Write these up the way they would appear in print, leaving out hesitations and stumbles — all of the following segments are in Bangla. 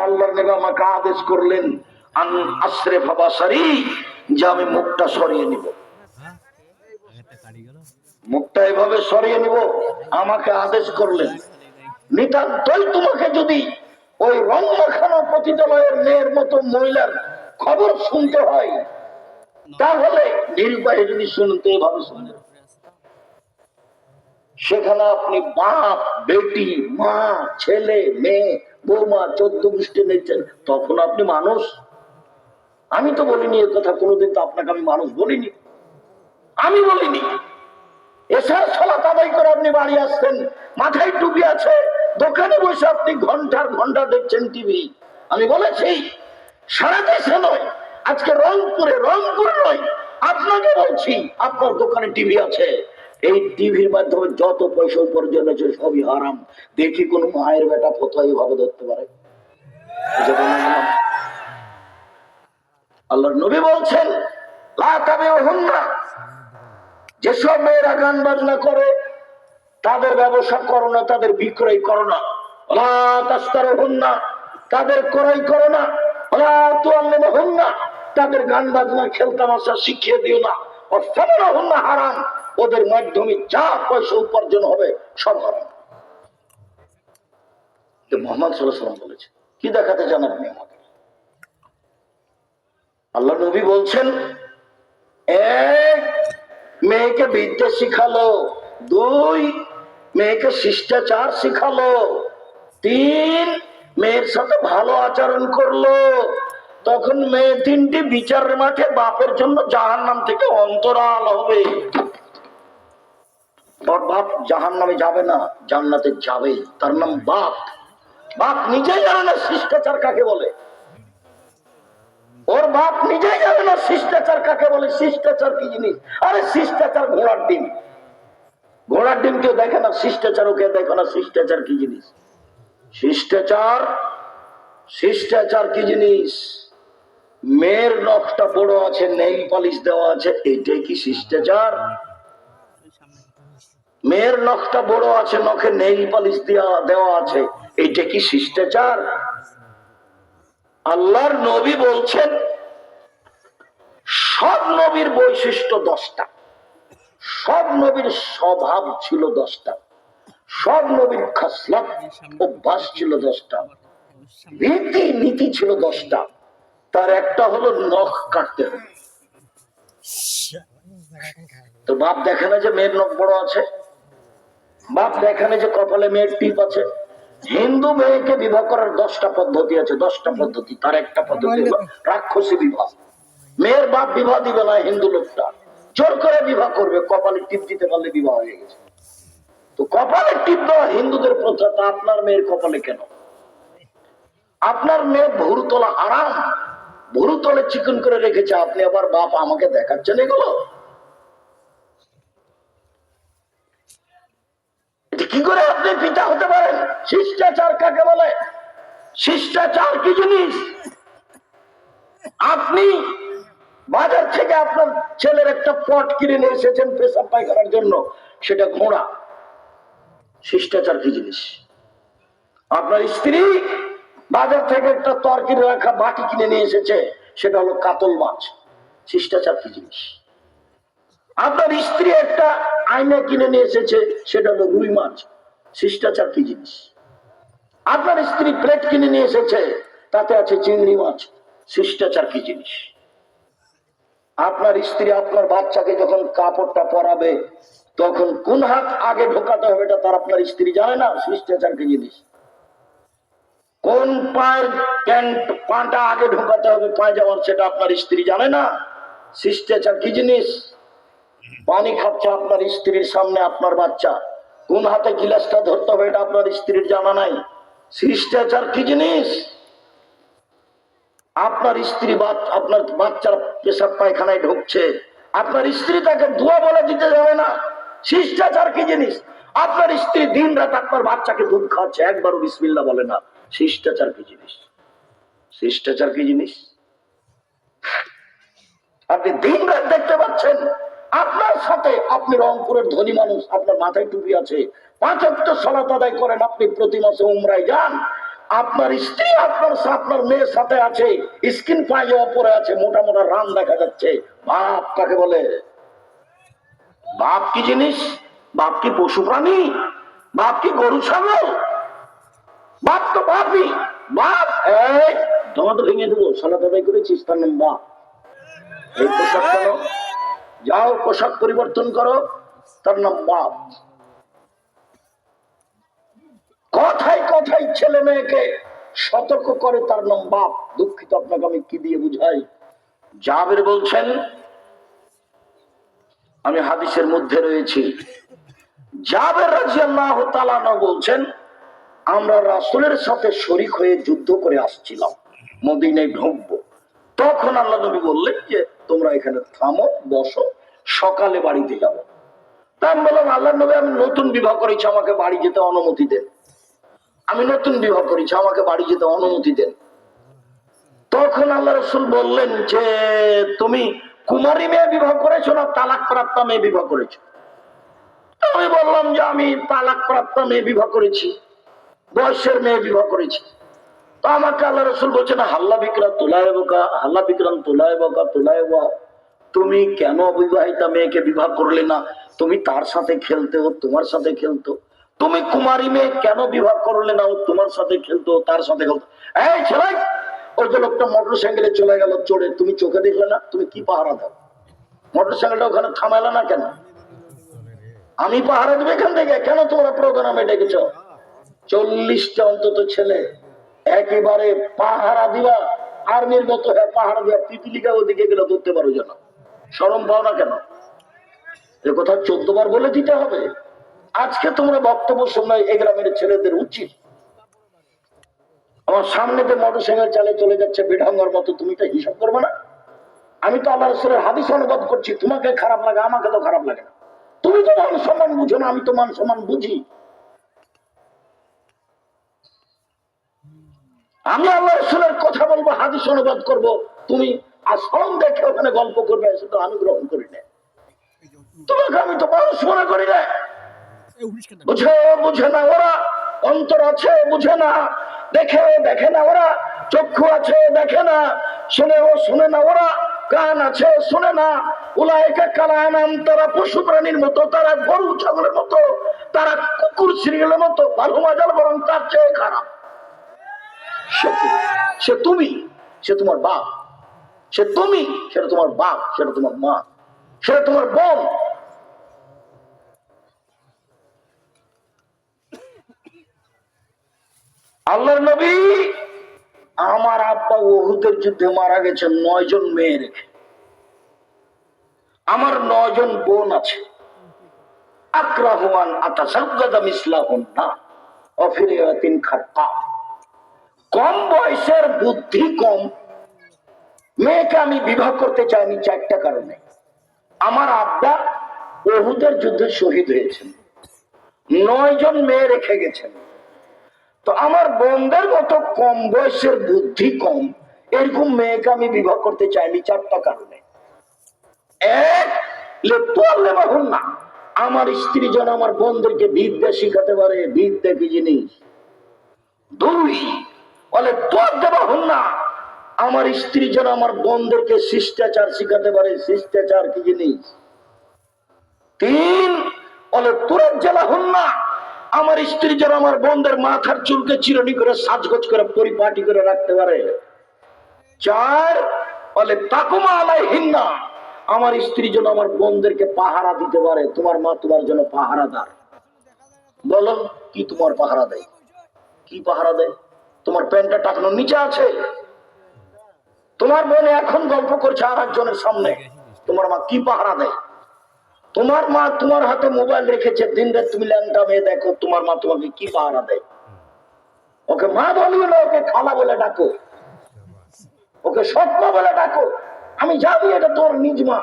আল্লাহর নবী আমাকে আদেশ করলেন আন আসরিফা বাসারি, যে আমি মুখটা সরিয়ে নিব, মুখটা এভাবে সরিয়ে নিব, আমাকে আদেশ করলেন। নিতান্তই তোমাকে যদি ওই রং মাখানো পতিতালয়ের মেয়ের মতো মহিলার খবর শুনতে হয়, তাহলে নিরুপায়ে যদি শুনতে এভাবে শুনতে, সেখানে আপনি বাপ বেটি মা ছেলে মেয়ে বৌমা 14 গোষ্ঠী নিচ্ছেন, তখন আপনি মানুষ? আমি তো বলিনি এ কথা কোনোদিন, তো আপনাকে আমি মানুষ বলিনি, আমি বলিনি। এছাড়া সালাত আদায় করে আপনি বাড়ি আসছেন, মাথায় টুপি আছে, দোকানে বসে আপনি ঘন্টার ঘন্টা দেখছেন টিভি। আমি বলেছি সারা দেশে নয়, আজকে রংপুরে নয়, আপনাকে বলছি আপনার দোকানে টিভি আছে, এই টিভির মাধ্যমে যত পয়সা উপার্জন হচ্ছে সবই হারাম। দেখি কোন মায়ের বেটা ফতোয়া এইভাবে ধরতে পারে? আল্লাহর নবী বলছেন লা তাবিউহুন্না, যেসব মেয়েরা গান বাজনা করে তাদের ব্যবসা করো না, তাদের বিক্রয় করো না। লা তাস্তারুহুন্না, তাদের ক্রয় করো না। লা তুআল্লিমুহুন্না, তাদের গান বাজনা খেলতামাশা শিখিয়ে দিও না। ওয়াসামানুহুন্না হারাম, ওদের মাধ্যমে যা পয়সা উপার্জন হবে সব হারাম। মুহাম্মদ সাল্লাল্লাহু আলাইহি ওয়াসাল্লাম বলেছে। কি দেখাতে চান আপনি আমাকে? আল্লাহ নবী বলছেন, এক, মেয়েকে বিদ্যা শিখালো, দুই, মেয়েকে শিষ্টাচার শিখালো, তিন, মেয়ের সাথে ভালো আচরণ করলো, তখন মেয়ে তিনটি বিচারের মাঠে বাপের জন্য জাহান্নাম থেকে অন্তরাল হবে। তোর বাপ জাহান্নামে যাবে না, জান্নাতে যাবে, তার নাম বাপ। বাপ নিজেই জানে না শিষ্টাচার কাকে বলে, ওর বাপ নিজেই জানে না শিষ্টাচার কাকে বলে। শিষ্টাচার কি জিনিস? আরে শিষ্টাচার ঘোড়ার ডিম, ঘোড়ার ডিম কেউ দেখে না, শিষ্টাচার ওকে দেখো না। শিষ্টাচার কি জিনিস? শিষ্টাচার কি জিনিস? মেয়ের নখটা বড় আছে, নেইল পালিশ দেওয়া আছে, এইটাই কি শিষ্টাচার? মেয়ের নখটা বড় আছে, নখে নেইল পালিশ দেওয়া আছে, এইটা কি শিষ্টাচার? আল্লাহর নবী বলছেন সব নবীর বৈশিষ্ট্য 10টা, সব নবীর স্বভাব ছিল 10টা, সব নবীর খাসলাত অভ্যাস ছিল 10টা, রীতি নীতি ছিল 10টা। তার একটা হলো নখ কাটতে হবে। তো বাপ দেখে না যে মেয়ের নখ বড় আছে, বাপ দেখে না যে কপালে মেয়ের টিপ আছে। হিন্দু মেয়েকে বিবাহ করার 10টা পদ্ধতি আছে, 10টা পদ্ধতি। তার একটা পদ্ধতি হলো রাক্ষসী বিবাহ। মেয়ের বাপ বিবাহ দিবে না, হিন্দু লোকটা জোর করে বিবাহ করবে, কপালে টিপ দিতে পারলে বিবাহ হয়ে গেছে। তো কপালে টিপ দেওয়া হিন্দুদের প্রথা, তা আপনার মেয়ের কপালে কেন? আপনার মেয়ে ভুরু তোলা হারাম, ভুরু তলে চিকন করে রেখেছে, আপনি আবার বাপ আমাকে দেখাচ্ছেন এগুলো? কি করে আপনি পিতা হতে পারেন? শিষ্টাচার কাকে বলে? শিষ্টাচার কি জিনিস? আপনি বাজার থেকে আপনার ছেলের একটা পট কিনে নিয়ে এসেছেন পেশাব পায়খানার জন্য, সেটা ঘোড়া। শিষ্টাচার কি জিনিস? আপনার স্ত্রী বাজার থেকে একটা তরকারি রাখা বাটি কিনে নিয়ে এসেছে, সেটা হলো কাতল মাছ। শিষ্টাচার কি জিনিস? আপনার স্ত্রী একটা আয়না কিনে নিয়ে এসেছে, সেটা হলো রুই মাছ। শিষ্টাচার কি জিনিস? আপনার স্ত্রী প্লেট কিনে নিয়ে এসেছে, তাতে আছে চিংড়ি মাছ। শিষ্টাচার কি জিনিস? আপনার স্ত্রী আপনার বাচ্চাকে যখন কাপড়টা পরাবে, তখন কোন হাত আগে ঢোকাতে হবে এটা তার আপনার স্ত্রী জানে না। শিষ্টাচার কি জিনিস? কোন পায়ের পাটা আগে ঢোকাতে হবে পায়জামার, সেটা আপনার স্ত্রী জানে না। শিষ্টাচার কি জিনিস? পানি খাচ্ছে আপনার স্ত্রীর সামনে আপনার বাচ্চা, কোন হাতে গিলাসটা ধরতে হবে এটা আপনার স্ত্রীর জানা নাই। শিষ্টাচার কি জিনিস? আপনার স্ত্রী আপনার বাচ্চার পেশাব পায়খানায় ঢুকছে, আপনার স্ত্রী তাকে ধোয়া বলে দিতে যাবে না। শিষ্টাচার কি জিনিস? আপনার স্ত্রী দিন রাত আপনার বাচ্চাকে দুধ খাওয়াচ্ছে, একবারও বিসমিল্লাহ বলে না। শিষ্টাচার কি জিনিস? শিষ্টাচার কি জিনিস? আপনি দিন রাত দেখতে পাচ্ছেন আপনার সাথে, আপনি রংপুরের ধনী মানুষ, আপনার মাথায় টুপি আছে, 5 ওয়াক্ত সালাত আদায় করেন, আপনি প্রতি মাসে উমরায় যান, আপনার স্ত্রী আপনার মেয়ের সাথে আছে, স্কিন পায়জামা পরে আছে, মোটা মোটা রান দেখা যাচ্ছে। বাপ কাকে বলে? বাপ কি জিনিস? বাপ কি পশু প্রাণী? বাপ কি গরু ছাগল? বাপ তো বাপই। বাপ দাঁত ভেঙে দেবো, সালাত আদায় করেছিস তার নাম বাপ। এই পোশাক কেন? যাও পোশাক পরিবর্তন করো, তার নাম বাপ। কথায় কথায় ছেলে মেয়েকে সতর্ক করে, তার নাম বাপ। দুঃখিত, আপনাকে আমি কি দিয়ে বুঝাই? জাবের বলছেন, আমি হাদিসের মধ্যে রয়েছি, জাবের রাদিয়াল্লাহু তাআলা বলছেন, আমরা রাসূলের সাথে শরীক হয়ে যুদ্ধ করে আসছিলাম, মদিনায় ঢুকবো। তখন আল্লাহ নবী বললেন যে তোমরা এখানে থামো, বসো, সকালে বাড়িতে যাবো। তা আমি বললাম, আল্লাহ নবী, আমি নতুন বিবাহ করেছি, আমাকে বাড়ি যেতে অনুমতি দেন। আমি নতুন বিবাহ করেছি, আমাকে বাড়ি যেতে অনুমতি দেন। তখন আল্লাহ রাসূল বললেন যে তুমি কুমারী মেয়ে বিবাহ করেছো না তালাক প্রাপ্ত মেয়ে বিবাহ করেছো? আমি বললাম যে আমি তালাক প্রাপ্ত মেয়ে বিবাহ করেছি, বয়সের মেয়ে বিবাহ করেছি। তো আমাকে আল্লাহ রাসূল বলছেন, হাল্লা বিকরা তোলায়বকা, হাল্লা বিকরান তোলায়বকা তোলায়বা, তুমি কেন অবিবাহিতা মেয়েকে বিবাহ করলে না? তুমি তার সাথে খেলতে, ও তোমার সাথে খেলতো। তুমি কুমারী মেয়ে কেন বিবাহ করলে না? ও তোমার সাথে খেলতো, তার সাথে খেলতো। এই ছেলে, ওই যে লোকটা মোটর সাইকেলে চলে গেল চড়ে, তুমি চোখে দেখলে না? তুমি কি পাহারা দাও? মোটর সাইকেলটা ওখানে থামাইলে না কেন? আমি পাহারা দেবো এখান থেকে? কেন তোমরা প্রোগ্রামে ডেকেছ? 40টা অন্তত ছেলে একেবারে পাহারা দিবা, আর্মির মতো পাহারা দিবা। তিতিলিকা ওদিকে গেলে ধরতে পারো যেন, শরম পাও না কেন? এ কথা 14 বার বলে দিতে হবে? আজকে তোমরা বক্তব্য শোনায় এই গ্রামের ছেলেদের উচিত। আমার সামনে যে মোটর সাইকেল চালিয়ে চলে যাচ্ছে বেঢঙ্গার মতো, তুমি তো হিসাব করবে না? আমি তো আল্লাহর রাসূলের হাদিস অনুবাদ করছি, তোমাকে খারাপ লাগে, আমাকে তো খারাপ লাগে না। তুমি তো মান সম্মান বুঝো না, আমি তো মান সম্মান বুঝি। আমি আল্লাহর রাসূলের কথা বলবো, হাদিস অনুবাদ করব, তুমি আসন দেখে ওখানে গল্প করবে, সেটা আমি গ্রহণ করি না। তোমাকে আমি তো মানুষ মনে করি না। বুঝে বুঝে না ওরা, অন্তর আছে বুঝে না, দেখে না ওরা, চক্ষু আছে দেখে না, শুনে না ওরা, কান আছে শুনে না। উলাইকা কালানাম, তারা পশু প্রাণীর মতো, তারা গরু ছাগলের মতো, তারা কুকুর শ্রীলের মতো, ভালো মজাল, বরং তার চেয়ে খারাপ। সে তুমি, সে তোমার বাপ। সে তুমি, সেটা তোমার বাপ, সেটা তোমার মা, সেটা তোমার বোন। আল্লাহর নবী, আমার আব্বা উহুদের যুদ্ধে মারা গেছে 9 জন মেয়ে রেখে। আমার 9 জন বোন আছে। আকরাহুয়ান আতাসাজ্জাদা মিসলাহুন্না অফিরিয়াতিন খাত্তা। কম বয়সের, বুদ্ধি কম মেয়েকে আমি বিবাহ করতে চাইনি 4টা কারণে। আমার আব্বা উহুদের যুদ্ধে শহীদ হয়েছেন, 9 জন মেয়ে রেখে গেছেন। তো আমার বোনদের মতো কম বয়সের, বুদ্ধি কম, এরকম মেয়েকে আমি বিবাহ করতে চাইনি 4টা কারণে। এক, না, আমার স্ত্রী যেন আমার বোনদেরকে বিদ্যা শিখাতে পারে, বিদ্যা কি জিনিস। 2, বলে তোর দেবা হন না, আমার স্ত্রী যেন আমার বোনদেরকে শিষ্টাচার শিখাতে পারে, শিষ্টাচার কি জিনিস। 3, বলে তোর জেলা হন না, আমার স্ত্রী যেন আমার বোনদের মাথার চুলকে চিরুনি করে সাজগোজ করে পরিপাটি করে রাখতে পারে। 4, বলে তাকুমা আলাইহিন্না, আমার স্ত্রী যেন আমার বোনদেরকে পাহারা দিতে পারে। তোমার মা তোমার জন্য পাহারাদার। বলো, কি তোমার পাহারা দেয়? কি পাহারা দেয়? তোমার প্যান্টটা টাকানোর নিচে আছে? তোমার বোন এখন গল্প করছে আর একজনের সামনে, তোমার মা কি পাহারা দেয়? তোমার মা তোমার হাতে মোবাইল রেখেছে, দিন রাত তুমি ল্যাংটা মেয়ে দেখো, তোমার মা তোমাকে কি পাহারা দেয়? ওকে মা বলিও না, ওকে খালা বলে ডাকো, ওকে সৎমা বলে ডাকো। আমি জানি এটা তোর নিজ মা,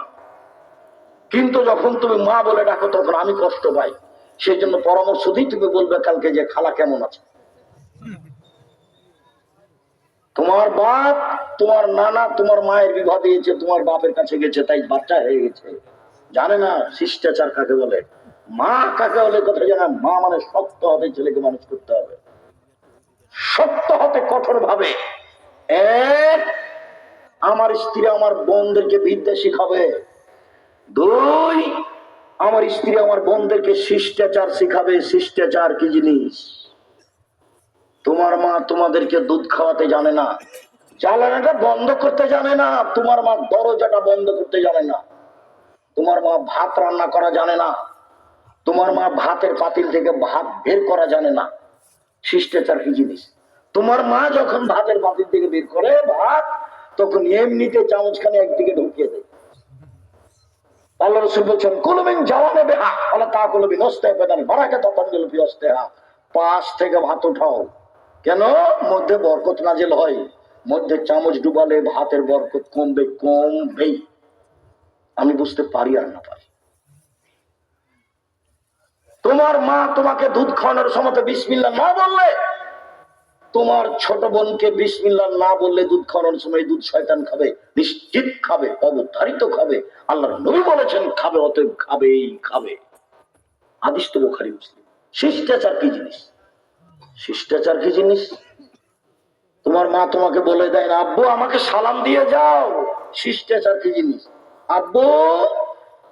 কিন্তু যখন তুমি মা বলে ডাকো তখন আমি কষ্ট পাই। সেই জন্য পরামর্শ দিই, তুমি বলবে কালকে যে খালা কেমন আছে। তোমার বাপ, তোমার নানা তোমার মায়ের বিবাহ দিয়েছে, তোমার বাপের কাছে গেছে, তাই বাচ্চা হয়ে গেছে, জানে না শিষ্টাচার কাকে বলে, মা কাকে বলে কথা জানা। মা মানে শক্ত হবে, ছেলেকে মানুষ করতে হবে। সত্য হতে কঠোর ভাবে। এক, আমার স্ত্রী আমার বোনদেরকে বিদ্যা শিখাবে। দুই, আমার স্ত্রী আমার বোনদেরকে শিষ্টাচার শিখাবে। শিষ্টাচার কি জিনিস? তোমার মা তোমাদেরকে দুধ খাওয়াতে জানে না, জ্বালানাটা বন্ধ করতে জানে না, তোমার মা দরজাটা বন্ধ করতে জানে না, তোমার মা ভাত রান্না করা জানে না, তোমার মা ভাতের পাতিল থেকে ভাত বের করা জানে না। শিষ্টাচার কি জিনিস? তোমার মা যখন ভাতের পাতিল থেকে বের করে ভাত, তখন এমনিতে চামচখানে একদিকে ঢুকিয়ে দেয়। আল্লাহ রাসূল বলছেন কুলুমিন জাওয়ানে বেহা আলা তাকুলুবি নস্তে বেদান বারাকা তাতানজুল ফি ওয়াসতিহা। পাশ থেকে ভাত উঠাও, কেন? মধ্যে বরকত নাজিল হয়। মধ্যে চামচ ডুবালে ভাতের বরকত কমবে, কমবেই। আমি বুঝতে পারি আর না পারি। তোমার মা তোমাকে দুধ খাওয়ানোর সময় বিসমিল্লাহ না বললে, তোমার ছোট বোনকে বিসমিল্লাহ না বললে দুধ খাওয়ানোর সময় দুধ শয়তান খাবে, নিশ্চিত খাবে, অবধারিত খাবে। আল্লাহর নবী বলেছেন খাবে, অতএব খাবেই খাবে। হাদিস তো বুখারী মুসলিম। শিষ্টাচার কি জিনিস? শিষ্টাচার কি জিনিস? তোমার মা তোমাকে বলে দেয় না আব্বু আমাকে সালাম দিয়ে যাও। শিষ্টাচার কি জিনিস? আব্বু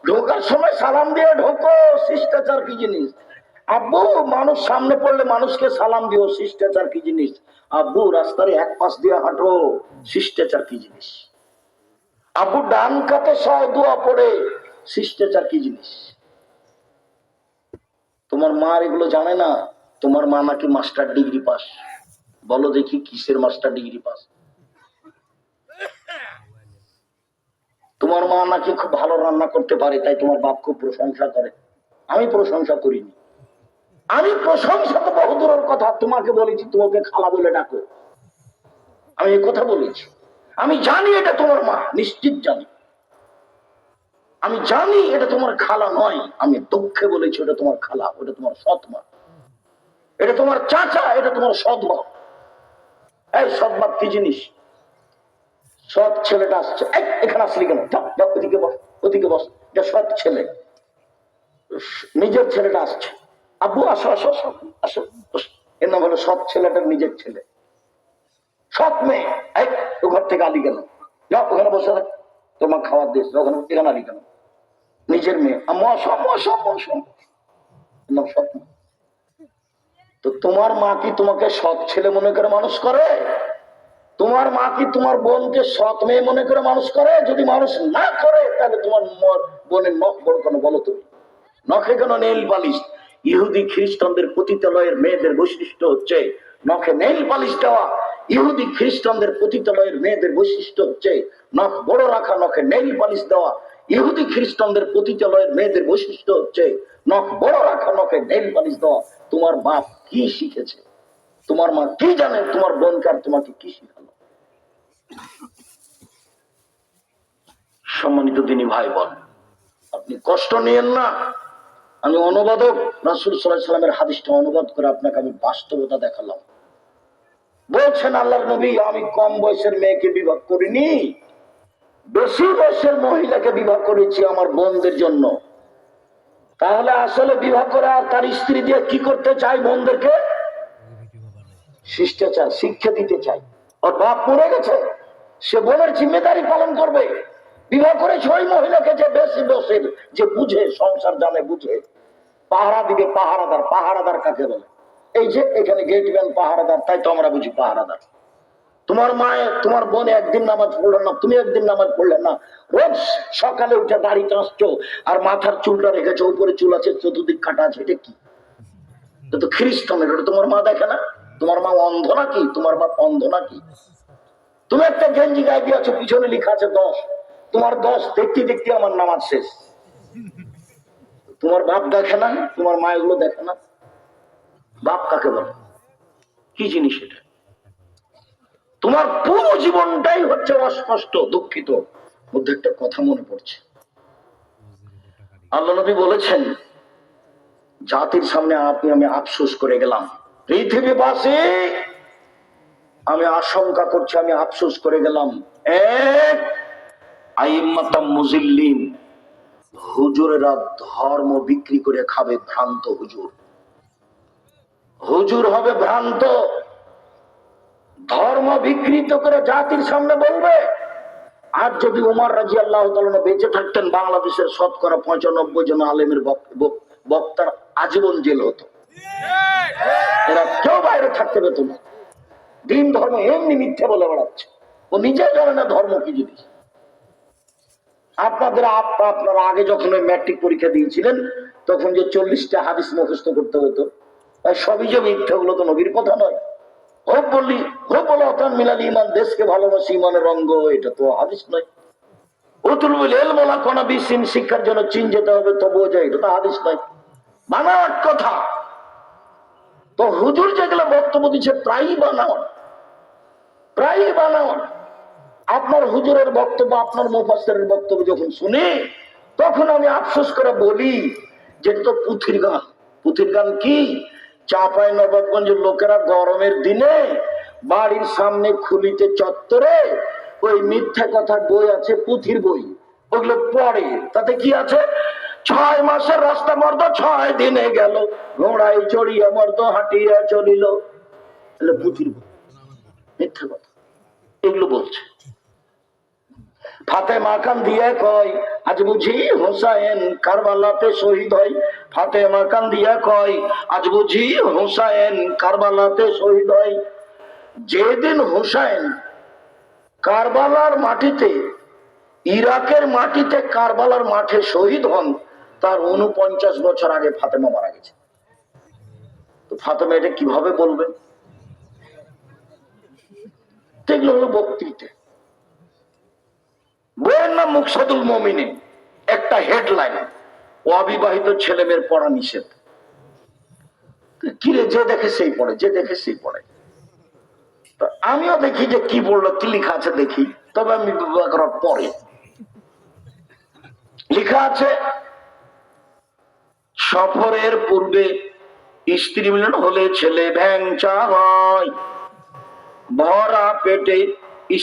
ঢোকার সময় সালাম দিয়ে ঢোকো। শিষ্টাচার কি জিনিস? আব্বু মানুষ সামনে পড়লে মানুষকে সালাম দিও। শিষ্টাচার কি জিনিস? আব্বু রাস্তার এক পাশ দিয়ে হাঁটো। শিষ্টাচার কি জিনিস? আব্বু ডান কাতে সহ দোয়া পড়ে। শিষ্টাচার কি জিনিস? তোমার মা এগুলো জানে না। তোমার মা নাকি মাস্টার ডিগ্রি পাস। বলো দেখি কিসের মাস্টার ডিগ্রি পাস? তোমার মা নাকি খুব ভালো রান্না করতে পারে, তাই তোমার বাপ খুব প্রশংসা করে। আমি প্রশংসা করিনি। আমি প্রশংসা তো বহুদূরের কথা, তোমাকে বলেছি তোমাকে খালা বলে ডাকো। আমি এই কথা বলেছি। আমি জানি এটা তোমার মা, নিশ্চিত জানি। আমি জানি এটা তোমার খালা নয়। আমি দুঃখে বলেছি এটা তোমার খালা, ওটা তোমার সৎ মা। এটা তোমার চাচা, এটা তোমার সৎ মা। এই সৎ বাপ কি জিনিস? সৎ ছেলেটা আসছে, এখানে আসলি কেন? ওদিকে বস, ওদিকে বস। এটা সৎ ছেলে, নিজের ছেলেটা আসছে। আব্বু আসো আসো আসো আসো। এর নাম হলো সৎ ছেলেটার নিজের ছেলে। সৎ মেয়ে, তো ঘর থেকে আলি কেন? যাও ওখানে বসে থাক, তোমার খাবার দিয়েছে, ওখানে এখানে আলি কেন? নিজের মেয়ে, আম্মু আসো আম্মু আসো আম্মু আসো। নাম সৎ মেয়ে। তো তোমার মা কি তোমাকে সৎ ছেলে মনে করে মানুষ করে? তোমার মা কি তোমার বোনকে সৎ মেয়ে মনে করে মানুষ করে? যদি মানুষ না করে তাহলে তোমার বোনের নখ বড় কেন বলো তুমি? নখে কেন নেইল পালিশ? ইহুদি খ্রিস্টানদের পতিতালয়ের মেয়েদের বৈশিষ্ট্য হচ্ছে নখে নেইল পালিশ দেওয়া। ইহুদি খ্রিস্টানদের পতিতালয়ের মেয়েদের বৈশিষ্ট্য হচ্ছে নখ বড় রাখা, নখে নেইল পালিশ দেওয়া। ইহুদি খ্রিস্টানদের পতিতালয়ের মেয়েদের বৈশিষ্ট্য হচ্ছে নখ বড় রাখা, নখে নেইল পালিশ দেওয়া। তোমার বাপ কি শিখেছে? তোমার মা কি জানে? তোমার বোনকে আর তোমাকে কি শিখালো? সম্মানিত দিনী ভাই বোন, আপনি কষ্ট নিয়েন না। আমি অনুবাদক, রাসূল সাল্লাল্লাহু আলাইহি ওয়াসাল্লামের হাদিসটা অনুবাদ করে আপনাকে আমি বাস্তবতা দেখালাম। বলছেন আল্লাহর নবী আমি কম বয়সের মেয়েকে বিবাহ করিনি, বেশি বয়সের মহিলাকে বিবাহ করেছি আমার বোনদের জন্য। তাহলে আসলে বিবাহ করে আর তার স্ত্রী দিয়ে কি করতে চাই? বোনদেরকে শিষ্টাচার শিক্ষা দিতে চাই। ওর বাপ মরে গেছে, সে বোনের জিম্মেদারি পালন করবে। বিবাহ করেছে ওই মহিলাকে যে বেশি বয়সের, যে বুঝে, সংসার জানে, বুঝে। পাহারা দিবে, পাহারাদার। পাহারাদার কাকে বলে? এই যে এখানে গেটম্যান পাহারাদার, তাই তো আমরা বুঝি পাহারাদার। তোমার মায়ে তোমার বোন একদিন নামাজ পড়লেন না, তুমি একদিন নামাজ পড়লেন না, রোজ সকালে উঠে দাড়ি টাঁচছো আর মাথার চুলটা রেখেছো, উপরে চুল আছে, চতুর্দিক কাটা আছে, এটা কি? এটা তো খ্রিস্টানের। এটা তোমার মা দেখে না? তোমার মা অন্ধ নাকি? তোমার বাপ অন্ধ নাকি? তুমি একটা গেঞ্জি গায়ে দিয়েছো, পিছনে লেখা আছে 10। তোমার 10 দেখতে দেখতে আমার নামাজ শেষ। তোমার বাপ দেখে না? তোমার মা এগুলো দেখে না? বাপ কাকে বলে? কি জিনিস এটা? তোমার পুরো জীবনটাই হচ্ছে অস্পষ্ট, দুঃখিত। মধ্যে একটা কথা মনে পড়ছে। আল্লাহ নবী বলেছেন জাতির সামনে আমি আফসোস করে গেলাম। পৃথিবীবাসী, আমি আশঙ্কা করছি, আমি আফসোস করে গেলাম। এক, আইম্মাতাম মুজিল্লিন, হুজুরেরা ধর্ম বিক্রি করে খাবে। ভ্রান্ত হুজুর, হুজুর হবে ভ্রান্ত। ধর্ম বিকৃত করে জাতির সামনে বলবে। আর যদি উমর রাদিয়াল্লাহু তাআলা বেঁচে থাকতেন, বাংলাদেশের শতকরা 95 জন আলেমের বক্তার আজীবন জেল হতো, এরা কেউ বাইরে থাকতে পেত না। দিন ধর্ম এমনি মিথ্যে বলে বেড়াচ্ছে, ও নিজে জানে না ধর্ম কি জিনিস। আপনারা আগে যখন ওই ম্যাট্রিক পরীক্ষা দিয়েছিলেন, তখন যে 40টা হাদিস মুখস্থ করতে হতো, সবই যে মিথ্যা, গুলো তো নবীর কথা নয়। হোক বললি হোক বলো অতান মিলাল ইমান, দেশকে ভালোবাসি ইমানের রঙ্গ, এটা তো হাদিস নয়। উতুল এলমোলা কোনা বিসিন, শিক্ষার জন্য চীন যেতে হবে তবুও যায়, এটা তো হাদিস নয়, বানাওয়াট কথা। তো হুজুর যেগুলো বক্তব্য দিচ্ছে প্রায়ই বানাওয়াট, প্রায়ই বানাওয়াট। আপনার হুজুরের বক্তব্য, আপনার মুফাসসিরের বক্তব্য যখন শুনি, তখন আমি আফসোস করে বলি যে এটা তো পুঁথির গান। পুঁথির গান কি? চাঁপাই নবাবগঞ্জের লোকেরা গরমের দিনে বাড়ির সামনে খুলিতে চত্বরে ওই মিথ্যা কথার বই আছে, পুঁথির বই, ওগুলো পড়ে। তাতে কি আছে? 6 মাসের রাস্তা মর্দ 6 দিনে গেল, ঘোড়ায় চড়িয়া মর্দ হাঁটিয়া চলিল। পুঁথির বই, মিথ্যা কথা এগুলো বলছে। ফাতেমা কান দিয়া কয় আজ বুঝি হুসাইন কারবালাতে শহীদ হয়। ফাতেমা কান দিয়া কয় আজ বুঝি হুসাইন কারবালাতে শহীদ হয়। যেদিন হুসাইন কারবালার মাটিতে, ইরাকের মাটিতে কারবালার মাঠে শহীদ হন, তার 49 বছর আগে ফাতেমা মারা গেছে। তো ফাতেমা এটা কিভাবে বলবেন? এগুলো হলো বক্তৃতা। বইয়ের নাম মুকসাদুল মুমিনিন, একটা হেডলাইন, অবিবাহিত ছেলে মেয়ের পড়া নিষেধ। কিরে, যে দেখে সেই পড়ে, যে দেখে সেই পড়ে। আমিও দেখি যে কি বললো, কি লেখা আছে দেখি, তবে আমি বিবাহ করার পরে লেখা আছে সফরের পূর্বে স্ত্রী মিলন হলে ছেলে ভ্যাংচা হয়, ভরা পেটে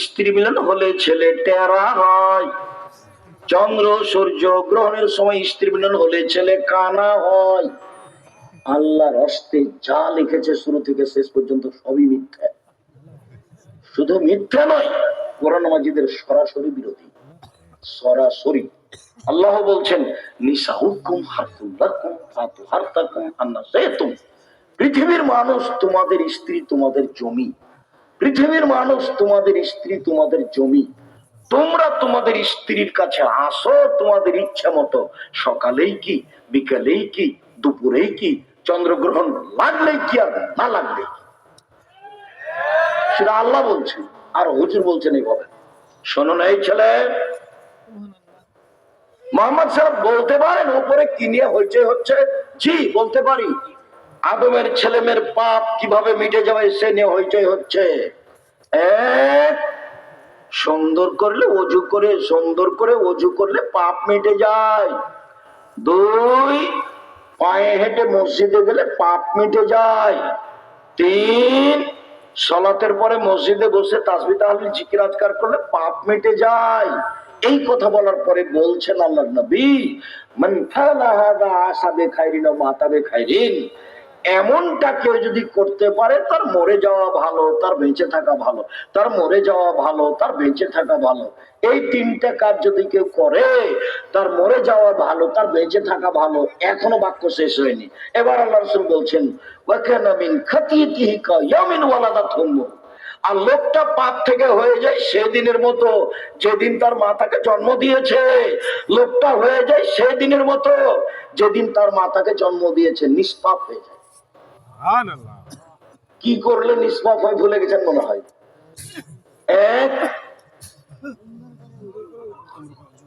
স্ত্রী মিলন হলে ছেলে টেরা হয়, চন্দ্র সূর্য গ্রহণের সময় স্ত্রী মিলন হলে ছেলে কানা হয়। আল্লাহর হস্তে যা লিখেছে শুরু থেকে শেষ পর্যন্ত সবই মিথ্যা। শুধু মিথ্যা নয়, কোরআন মাজিদের সরাসরি বিরোধী, সরাসরি। আল্লাহ বলছেন নিসাউকুম হারতুল লাকুম ফাতু হারতাকুম আন্না শাইতুম। পৃথিবীর মানুষ তোমাদের স্ত্রী, তোমাদের জমি। পৃথিবীর মানুষ তোমাদের স্ত্রী, তোমাদের জমি। তোমরা তোমাদের স্ত্রীর কাছে আসো তোমাদের ইচ্ছা মতো, সকালেই কি, বিকালেই কি, দুপুরেই কি, চন্দ্রগ্রহণ লাগলেই কি আর না লাগলেই কি, সেটা আল্লাহ বলছেন। আর হুজুর বলছেন এইভাবে, শোনো না এই ছেলে, মোহাম্মদ সাহেব বলতে পারেন উপরে কি নিয়ে হইচই হচ্ছে? জি বলতে পারি। আদমের ছেলে মেয়ের পাপ কিভাবে মিটে যাবে সে নিয়ে হইচই হচ্ছে। এক, সুন্দর করলে অজু করে, সুন্দর করে অজু করলে পাপ মিটে যায়। 2, পায়ে হেঁটে মসজিদে গেলে পাপ মিটে যায়। 3, সালাতের পরে মসজিদে বসে তাসবিহ তাহলিল জিকির আজকার করলে পাপ মিটে যায়। এই কথা বলার পরে বলছেন আল্লাহর নবী, মান ফাআলা হাযা আশা বিখাইরিন ওয়া মাতা বিখাইরিন, এমনটা কেউ যদি করতে পারে তার মরে যাওয়া ভালো, তার বেঁচে থাকা ভালো। তার মরে যাওয়া ভালো, তার বেঁচে থাকা ভালো। এই 3টে কাজ যদি কেউ করে, তার মরে যাওয়া ভালো, তার বেঁচে থাকা ভালো। এখনো বাক্য শেষ হয়নি। এবার আল্লাহ রাসূল বলছেন ওয়া কানা মিন খাতিয়াতিহি কায়ামিন ওয়ালাদাতহু, আর লোকটা পাপ থেকে হয়ে যায় সেদিনের মতো যেদিন তার মাতাকে জন্ম দিয়েছে। লোকটা হয়ে যায় সেদিনের মতো যেদিন তার মাতাকে জন্ম দিয়েছে, নিষ্পাপ হয়ে যায়। কি করলে নিষ্পাপ হয় ভুলে গেছেন মনে হয়। 1,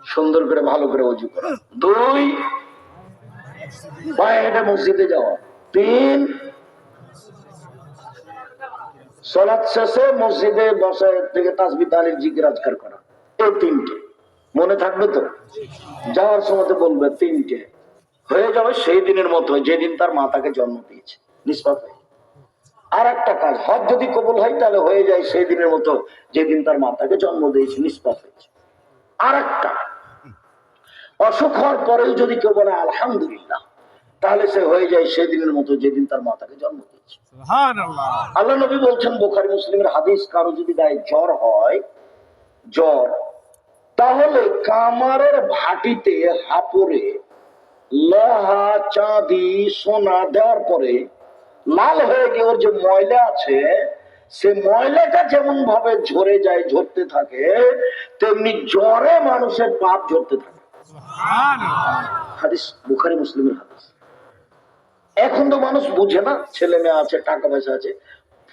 সুন্দর করে ভালো করে ওযু করা। 2, পায়ে হেঁটে মসজিদে যাওয়া। 3, সালাত শেষে মসজিদে বসে থেকে তাসবিহ তাহলিল জিকির আজকার করা। এই 3টে মনে থাকবে তো? যাওয়ার সময় বলবে 3টে হয়ে যাবে সেই দিনের মতো যেদিন তার মাতাকে জন্ম দিয়েছে, নিষ্পাপ হয়ে। আর একটা কাজ, হজ যদি কবুল হয় তাহলে হয়ে যায় সেই দিনের মতো যেদিন তার মাতাকে জন্ম দিয়েছে, নিষ্পাপ হয়েছে। আর একটা, অসুখ হওয়ার পরেও যদি কেউ বলে আলহামদুলিল্লাহ, তাহলে সে হয়ে যায় সেই দিনের মতো যেদিন তার মাতাকে জন্ম দিয়েছে। আল্লাহ নবী বলছেন, বুখারী মুসলিমের হাদিস, কারো যদি গায়ে জ্বর হয়, জ্বর, তাহলে কামারের ভাটিতে হাপুরে লোহা, চাঁদি, সোনা দেওয়ার পরে লাল হয়ে গিয়ে ওর যে ময়লা আছে, সে ময়লাটা যেমন ভাবে ঝরে যায়, ঝরতে থাকে, তেমনি জ্বরে মানুষের পাপ ঝরতে থাকে। হাদিস বুখারী মুসলিমের হাদিস। এখন তো মানুষ বুঝে না, ছেলে মেয়ে আছে, টাকা পয়সা আছে,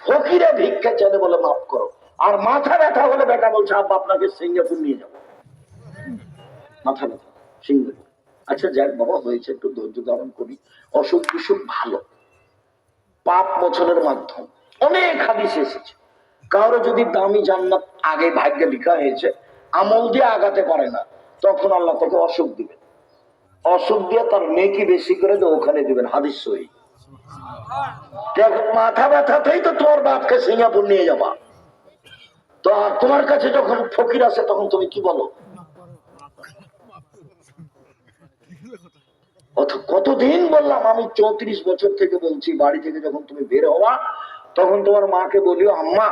ফকিরে ভিক্ষা চাইলে বলে মাফ করো, আর মাথা ব্যথা হলে বেটা বলছে আব্বা আপনাকে সিঙ্গাপুর নিয়ে যাবো। মাথা ব্যথা সিঙ্গাপুর। আচ্ছা যাক বাবা, হয়েছে, একটু ধৈর্য ধারণ করি, অসুখ বিসুখ ভালো, পাপ মোচনের মাধ্যম। অনেক হাদিস এসেছে, কারো যদি দামি জান্নাত আগে ভাগ্যে লেখা হয়েছে, আমল দিয়ে আগাতে পারে না, তখন আল্লাহ তাকে অসুখ দিবেন, অসুখ দিয়ে তার নেকি বেশি করে তো ওখানে দিবেন। হাদিস সহিহ। মাথা ব্যথাতেই তো তোমার বাপকে সিঙ্গাপুর নিয়ে যাবা, তো তোমার কাছে যখন ফকির আছে তখন তুমি কি বলো? কতদিন বললাম আমি, 34 বছর থেকে বলছি, বাড়ি থেকে যখন তুমি বের হওয়া তখন তোমার মাকে বলিও, আম্মা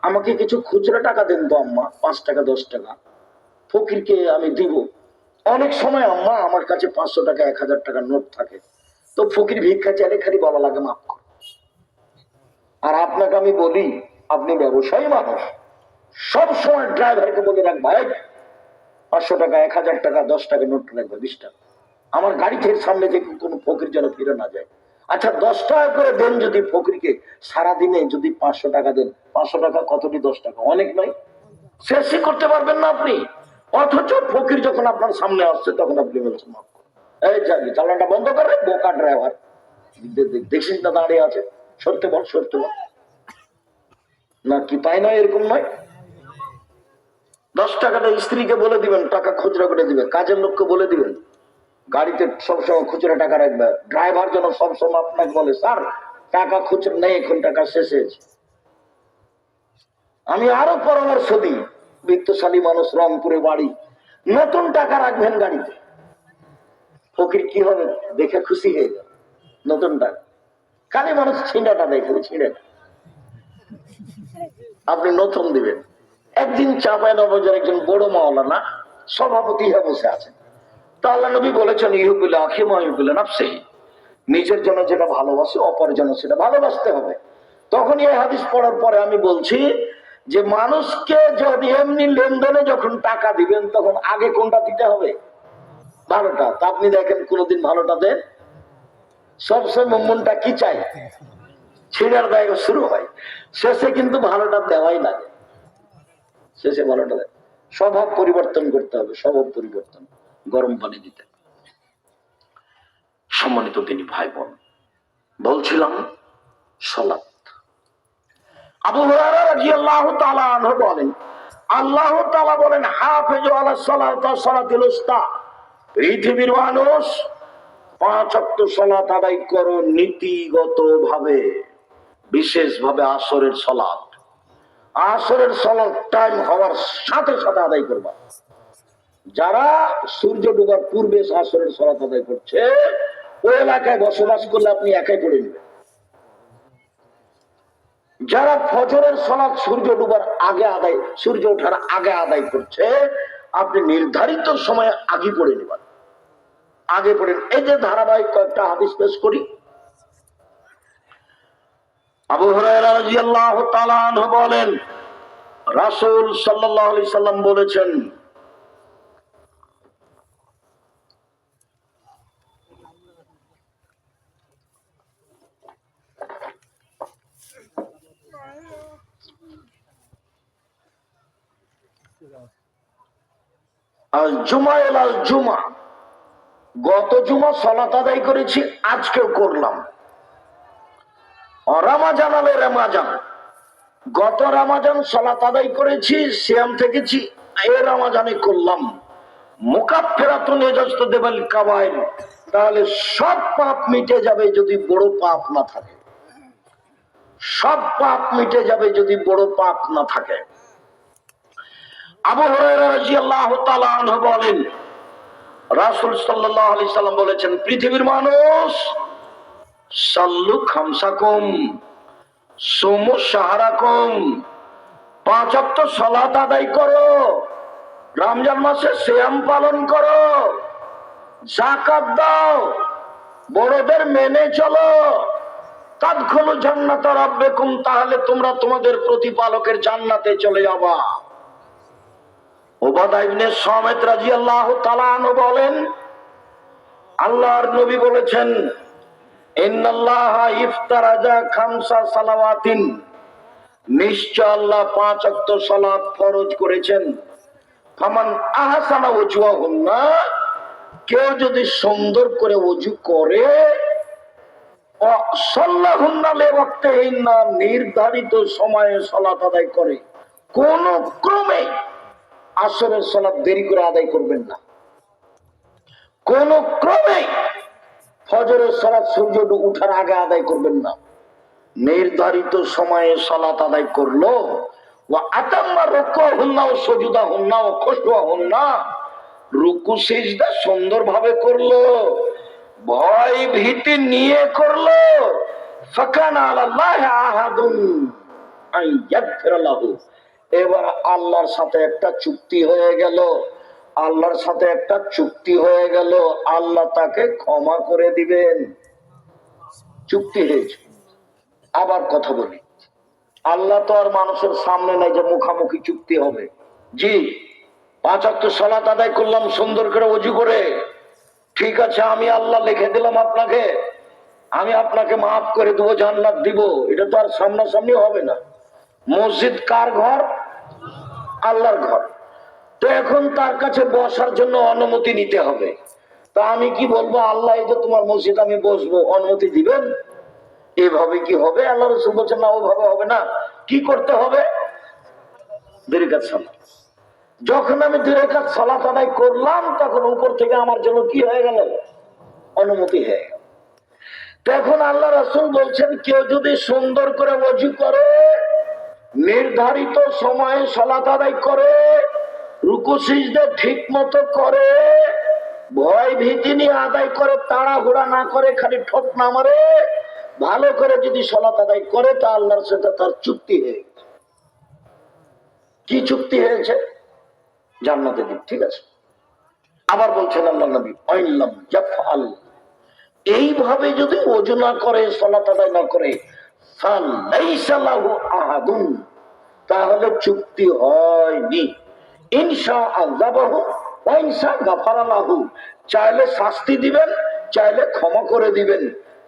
আমাকে কিছু খুচরা টাকা দেন তো আম্মা, 5 টাকা 10 টাকা ফকিরকে আমি দিব। অনেক সময় আম্মা আমার কাছে 500 টাকা 1000 টাকা নোট থাকে, তো ফকির ভিক্ষা চাইলে খালি বলা লাগে মাফ কর। আর আপনাকে আমি বলি, আপনি ব্যবসায়ী মানুষ, সব সময় ড্রাইভারকে বলে রাখ, ভাই 500 টাকা 1000 টাকা 10 টাকা নোট রাখবে, 20 টাকা আমার গাড়ি থেকে সামনে থেকে কোনো ফকির যেন ফিরে না যায়। আচ্ছা 10 টাকা করে দেন যদি ফকিরকে, সারাদিনে যদি 500 টাকা দেন, 500 টাকা কতটি? 10 টাকা, অনেক নয়? শেষই করতে পারবেন না আপনি। অথচ ফকির যখন আপনার সামনে আসছে তখন আপনি বলছেন মাফ করুন, এই যাবি চালানটা বন্ধ করে, বোকা ড্রাইভার, দেখছিস না দাঁড়িয়ে আছে, সরতে বল, সরতে বল। না কি তাই নয়? এরকম নয়? 10 টাকাটা স্ত্রীকে বলে দিবেন, টাকা খুচরা করে দিবে, কাজের লোককে বলে দিবেন গাড়িতে সবসময় খুচরা টাকা রাখবে, ড্রাইভার যেন সবসময় আপনাকে বলে স্যার টাকা খুচরা নেই, এখন টাকা শেষ হয়েছে। আমি আরো পরামর্শ দিই, বিত্তশালী মানুষ, রংপুরে বাড়ি, নতুন টাকা রাখবেন গাড়িতে, ফকির কি হবে দেখে খুশি হয়ে যাবে, নতুন টাকা। খালি মানুষ ছিঁড়াটা দেখে, ছিঁড়াটা আপনি নতুন দিবেন। একদিন চাঁপাইনবাবগঞ্জের একজন বড় মাওলানা সভাপতি হয়ে বসে আছেন, তা আল্লাহ নবী বলেছেন, ইহুবিল্লাহ আখি মা ইহুবিল্লাহ নাফসিহি, নিজের জন্য যেটা ভালোবাসে অপরের জন্য সেটা ভালোবাসতে হবে। তখন এই হাদিস পড়ার পরে আমি বলছি যে মানুষকে যদি এমনি লেনদেনে যখন টাকা দিবেন, তখন আগে কোনটা দিতে হবে? ভালোটা। তা আপনি দেখেন কোনদিন ভালোটা দেন? সবসময় মনটা কি চাই? ছিঁড়ার দায় শুরু হয়, শেষে কিন্তু ভালোটা দেওয়াই লাগে, শেষে ভালোটা দেয়। স্বভাব পরিবর্তন করতে হবে, স্বভাব পরিবর্তন, গরম পানি দিতে। সম্মানিত তিনি ভাই বোন, বলছিলাম সালাত। আবু হুরায়রা রাদিয়াল্লাহু তাআলা আনহু বলেন, আল্লাহ তাআলা বলেন, হাফিজু আলাস সালাতি ওয়াস সালাতিল উস্তা, পৃথিবীর মানুষ 5 ওয়াক্ত সালাত আদায় করো নীতিগত ভাবে, বিশেষ ভাবে আসরের সালাত। আসরের সালাত টাইম হওয়ার সাথে সাথে আদায় করবা। যারা সূর্য ডুবার পূর্বে আসরের সালাত আদায় করছে, ওই এলাকায় বসবাস করলে আপনি একাই পড়ে নেবেন। যারা ফজরের সালাত সূর্য ডুবার আগে আদায়, সূর্য ওঠার আগে আদায় করছে, আপনি নির্ধারিত সময়ে আগে পড়ে নেবেন, আগে পড়েন। এই যে ধারাবাহিক কয়েকটা হাদিস পেশ করি। আবু হুরায়রা রাদিয়াল্লাহু তাআলা আনহু বলেন, রাসূল সাল্লাল্লাহু আলাইহি সাল্লাম বলেছেন, আল জুমা ইলাল জুমা, গত জুমা সালাত আদায় করেছি, আজকেও করলাম। রমাজান আলে রমাজান, গত রমাজান সালাত আদায় করেছি, সিয়াম থেকেছি, এই রমাজানে করলাম। মুকাফফিরাতুন লিজাজতাদিল কাবাইর, তাহলে সব পাপ মিটে যাবে যদি বড় পাপ না থাকে, সব পাপ মিটে যাবে যদি বড় পাপ না থাকে। আবু হুরায়রা রাদিয়াল্লাহু তাআলা আনহু বলেন, রাসূল সাল্লাল্লাহু আলাইহি সাল্লাম বলেছেন, পৃথিবীর মানুষ সাল্লু খামসাকুম সুমু সাহারাকুম, 5 ওয়াক্ত সালাত আদায় করো, রমজান মাসে সিয়াম পালন করো, যাকাত দাও, বড়দের মেনে চলো, তাদখুলু জান্নাতা রাব্বিকুম, তাহলে তোমরা তোমাদের প্রতিপালকের জান্নাতে চলে যাবা। উবাদা ইবনে সামিত রাদিয়াল্লাহু তাআলা আনহু বলেন, আল্লাহর নবী বলেছেন, ইন্নাল্লাহা ইফতারাজা খামসা সালাওয়াতিন, নিশ্চয় আল্লাহ 5 ওয়াক্ত সালাত ফরজ করেছেন। ফামান আহসানা ওযুহুন্না, কেউ যদি সুন্দর করে ওযু করে, সাল্লাহুন্না লিওয়াক্তিহিন্না, নির্ধারিত সময়ে সালাত আদায় করে, কোন ক্রমে আসরের সালাত দেরি করে আদায় করবেন না, কোন ক্রমে ফজরের সালাত সূর্য ওঠার আগে আদায় করবেন না, নির্ধারিত সময়ে সালাত আদায় করলো, ওয়া আতাম্মা রুকুহুন্না ওয়া সুজুদাহুন্না ওয়া খুশুহুন্না, রুকু সিজদা সুন্দরভাবে করলো, ভয় ভীতি নিয়ে করলো, ফাকানা আলাল্লাহি আহাদুন আন ইয়াগফিরা লাহু, এবার আল্লাহর সাথে একটা চুক্তি হয়ে গেল, আল্লাহর সাথে একটা চুক্তি হয়ে গেল, আল্লাহ তাকে ক্ষমা করে দিবেন, চুক্তি হয়েছে। আবার কথা বলি, আল্লাহ তো আর মানুষের সামনে নাই যে মুখামুখি চুক্তি হবে। জি, 5 ওয়াক্ত সালাত আদায় করলাম সুন্দর করে ওযু করে, ঠিক আছে, আমি আল্লাহ লিখে দিলাম আপনাকে, আমি আপনাকে মাফ করে দেবো, জান্নাত দিব, এটা তো আর সামনাসামনি হবে না। মসজিদ কার ঘর? আল্লাহর ঘর। তো এখন তার কাছে বসার জন্য অনুমতি নিতে হবে। তা আমি কি বলবো, আল্লাহ এই যে তোমার মসজিদ, আমি বসবো, অনুমতি দিবেন? এভাবে কি হবে? আল্লাহ রাসূল বলছেন না, ওভাবে হবে না। কি করতে হবে? 2 রাকাত সালাত। যখন আমি 2 রাকাত সালাত আদায় করলাম, তখন উপর থেকে আমার জন্য কি হয়ে গেল? অনুমতি হয়ে গেল। তখন আল্লাহ রাসূল বলছেন, কেউ যদি সুন্দর করে ওযু করে, নির্ধারিত সময়ে সালাত আদায় করে, রুকু সিজদা ঠিক মতো করে, ভয় ভীতি নিয়ে আদায় করে, তাড়াহুড়া না করে, খালি ঠোঁট না মারে, ভালো করে যদি সালাত আদায় করে, তা আল্লাহর সাথে তার চুক্তি হয়ে গেছে। কি চুক্তি হয়েছে? জান্নাতে দিক। ঠিক আছে। আবার বলছেন আল্লাহ নবী, আইল্লাম ইয়াফআল, এইভাবে যদি ওযু না করে, সালাত আদায় না করে, ফালাইসা লাহু আহাদুন, তাহলে চুক্তি হয়নি। ইনশা আযাবাহু ওয়া ইনশা গাফারা লাহু, চাইলে শাস্তি দিবেন, চাইলে ক্ষমা করে দিবেন,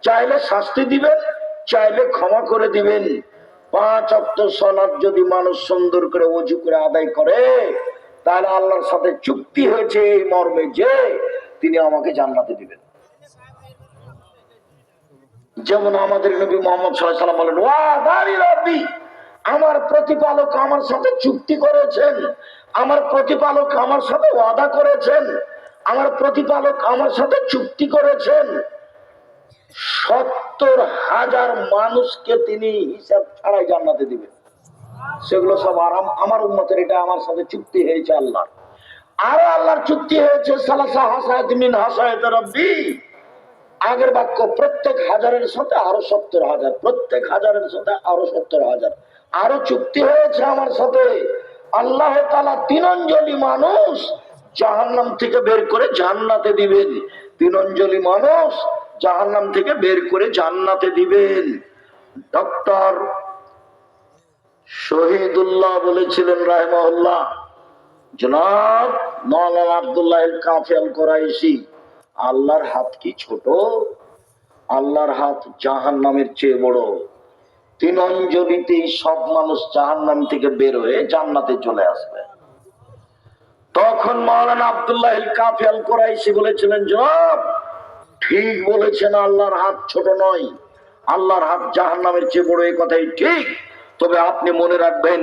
চাইলে শাস্তি দিবেন, চাইলে ক্ষমা করে দিবেন। 5 ওয়াক্ত সালাত যদি মানুষ সুন্দর করে ওযু করে আদায় করে, তাহলে আল্লাহর সাথে চুক্তি হয়েছে এই মর্মে যে তিনি আমাকে জান্নাতে দিবেন। যেমন আমাদের নবী মুহাম্মদ সাল্লাল্লাহু আলাইহি ওয়াসাল্লাম বলেন, ওয়া দারি রাব্বি, আমার প্রতিপালক আমার সাথে চুক্তি করেছেন, আমার প্রতিপালক আমার সাথে ওয়াদা করেছেন, আমার প্রতিপালক আমার সাথে চুক্তি করেছেন, 70,000 মানুষকে তিনি হিসাব ছাড়াই জান্নাতে দিবেন। সেগুলো সব আরাম আমার উম্মতের, এটা আমার সাথে চুক্তি হয়েছে আল্লাহ। আর আল্লাহর চুক্তি হয়েছে সালাসা হাসায়াত মিন হাসায়াত রাব্বি, আগের বাক্য, প্রত্যেক হাজারের সাথে আরো 70,000, প্রত্যেক হাজারের সাথে আরো 70,000, আরো চুক্তি হয়েছে আমার সাথে। আল্লাহ তাআলা 3 অঞ্জলি মানুষ জাহান্নাম থেকে বের করে জান্নাতে দিবেন, 3 অঞ্জলি মানুষ জাহান্নাম থেকে বের করে জান্নাতে দিবেন। ডক্টর শহীদুল্লাহ বলেছিলেন রাহিমাহুল্লাহ, জনাব মাওলানা আব্দুল্লাহ আল কাফি আল কুরাইশি, আল্লাহর হাত কি ছোট? আল্লাহর হাত জাহান্নামের চেয়ে বড়। 3 অঞ্জলিতেই সব মানুষ জাহান্নাম থেকে বের হয়ে জান্নাতে চলে আসবে। তখন মাওলানা আব্দুল্লাহ আল কাফি আল কুরাইশি বলেছিলেন, জনাব ঠিক বলেছেন, আল্লাহর হাত ছোট নয়, আল্লাহর হাত জাহান্নামের চেয়ে বড়, এই কথাই ঠিক। তবে আপনি মনে রাখবেন,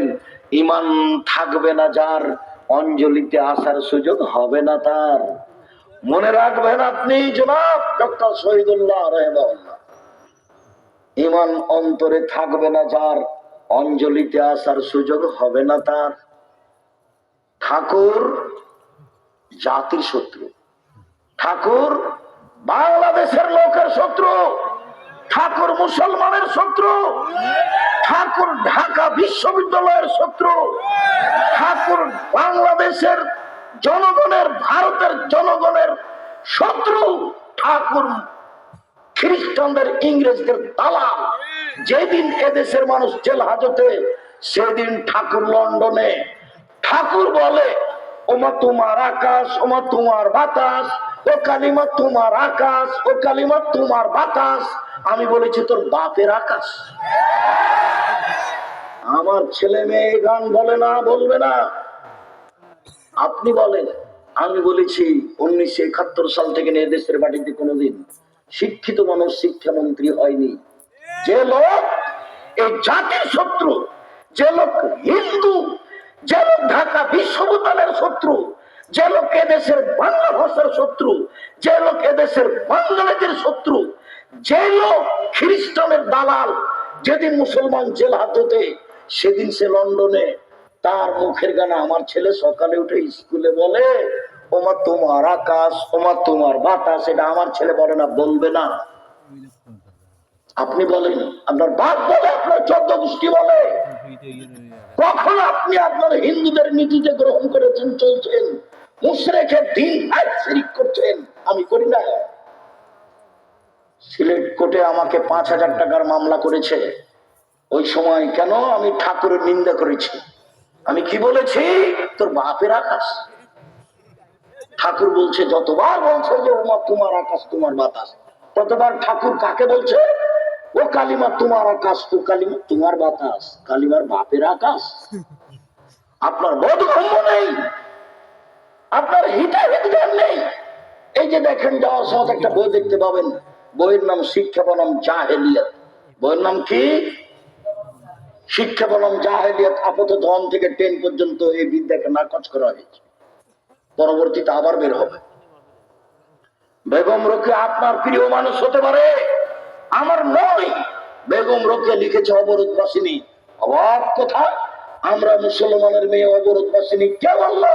ঈমান থাকবে না যার, অঞ্জলিতে আসার সুযোগ হবে না তার। মনে রাখবেন আপনি জনাব ডক্টর শহীদুল্লাহ রাহিমাহুল্লাহ, ঈমান অন্তরে থাকবে না যার, অঞ্জলিতে আসার সুযোগ হবে না তার। ঠাকুর জাতির শত্রু, ঠাকুর বাংলাদেশের লোকের শত্রু, ঠাকুর মুসলমানের শত্রু, ঠাকুর ঢাকা বিশ্ববিদ্যালয়ের শত্রু, ঠাকুর বাংলাদেশের জনগণের, ভারতের জনগণের শত্রু, ঠাকুর খ্রিস্টানদের, ইংরেজদের দালাল। যেদিন এদেশের মানুষ জেল হাজতে, সেদিন ঠাকুর লন্ডনে। ঠাকুর বলে, ওমা তোমার আকাশ, ওমা তোমার বাতাস, ও কালিমা তোমার আকাশ, ও কালিমা তোমার বাতাস। আমি বলেছি তোর বাপের আকাশ। আমার ছেলে মেয়ে গান বলে না, বলবে না, আপনি বলেন। আমি বলেছি 1971 সাল থেকে নিয়ে দেশের বাড়িতে কোনোদিন শিক্ষিত মানুষ শিক্ষামন্ত্রী হয়নি। যে লোক এই জাতির শত্রু, যে লোক হিন্দু, যে লোক ঢাকা বিশ্ববিদ্যালয়ের শত্রু, যে লোক এদেশের বাংলা ভাষার শত্রু, যে লোক এদেশের বাঙালিদের শত্রু, যে লোক খ্রিস্টানের দালাল, যেদিন মুসলমান জেল হাজতে, সেদিন সে লন্ডনে। তার মুখের গানে আমার ছেলে সকালে উঠে স্কুলে বলে, ওমা তোমার আকাশ, ওমা তোমার বাতাস। এটা আমার ছেলে বলে না, বলবে না। আপনি বলেন, আপনার বাপ বলে, আপনার 14 গোষ্ঠী বলে। কখন আপনি আপনার হিন্দুদের নীতিতে গ্রহণ করেছেন, চলছেন, মুশরিকের দিন শিরক করছেন? আমি করি না। সিলেট কোর্টে আমাকে 5,000 টাকার মামলা করেছে। ওই সময় কেন? আমি ঠাকুরের নিন্দা করেছি। আমি কি বলেছি? তোর বাপের আকাশ। ঠাকুর বলছে, যতবার বলছে যে ওমা তোমার আকাশ, তোমার বাতাস, ততবার ঠাকুর কাকে বলছে? ও কালিমা তোমার আকাশ, ও কালিমা তোমার বাতাস। কালিমার বাপের আকাশ। আপনার বোধগম্য নেই, আপনার হিতাহিত জ্ঞান নেই। এই যে দেখেন, যাওয়ার সময় একটা বই দেখতে পাবেন, বইয়ের নাম শিক্ষা বনাম জাহেলিয়াত। বইয়ের নাম কি? শিক্ষা বনাম জাহেলিয়াত। আপাতত 1 থেকে 10 পর্যন্ত এই বিদ্যাকে নাকচ করা হয়েছে, পরবর্তীতে আবার বের হবে। বেগম রোকেয়া আপনার প্রিয় মানুষ হতে পারে, আমার নয়। বেগম রোকেয়া লিখেছে অবরোধবাসিনী। অবাক কথা, আমরা মুসলমানের মেয়ে অবরোধবাসিনী। কে বললো?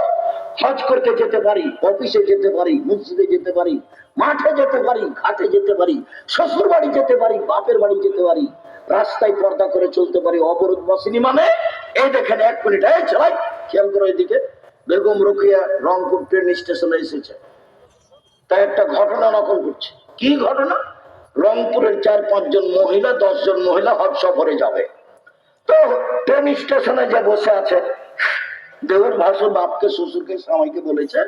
হজ করতে যেতে পারি, অফিসে যেতে পারি, মসজিদে যেতে পারি, মাঠে যেতে পারি, ঘাটে যেতে পারি, শ্বশুর বাড়ি যেতে পারি, বাপের বাড়ি যেতে পারি, রাস্তায় পর্দা করে চলতে পারি। অবরোধবাসিনী মানে এই দেখেন, 1 মিনিট, এই চালাই, খেয়াল করো এদিকে। বেগম রোকেয়া রংপুর ট্রেন স্টেশনে এসেছে, তাই একটা ঘটনা নকল করছে। কি ঘটনা? রংপুরের 4-5 জন মহিলা, 10 জন মহিলা হজ সফরে যাবে। তো ট্রেন স্টেশনে যে বসে আছে, দেওর ভাসুর বাপকে, শ্বশুরকে, স্বামীকে বলেছে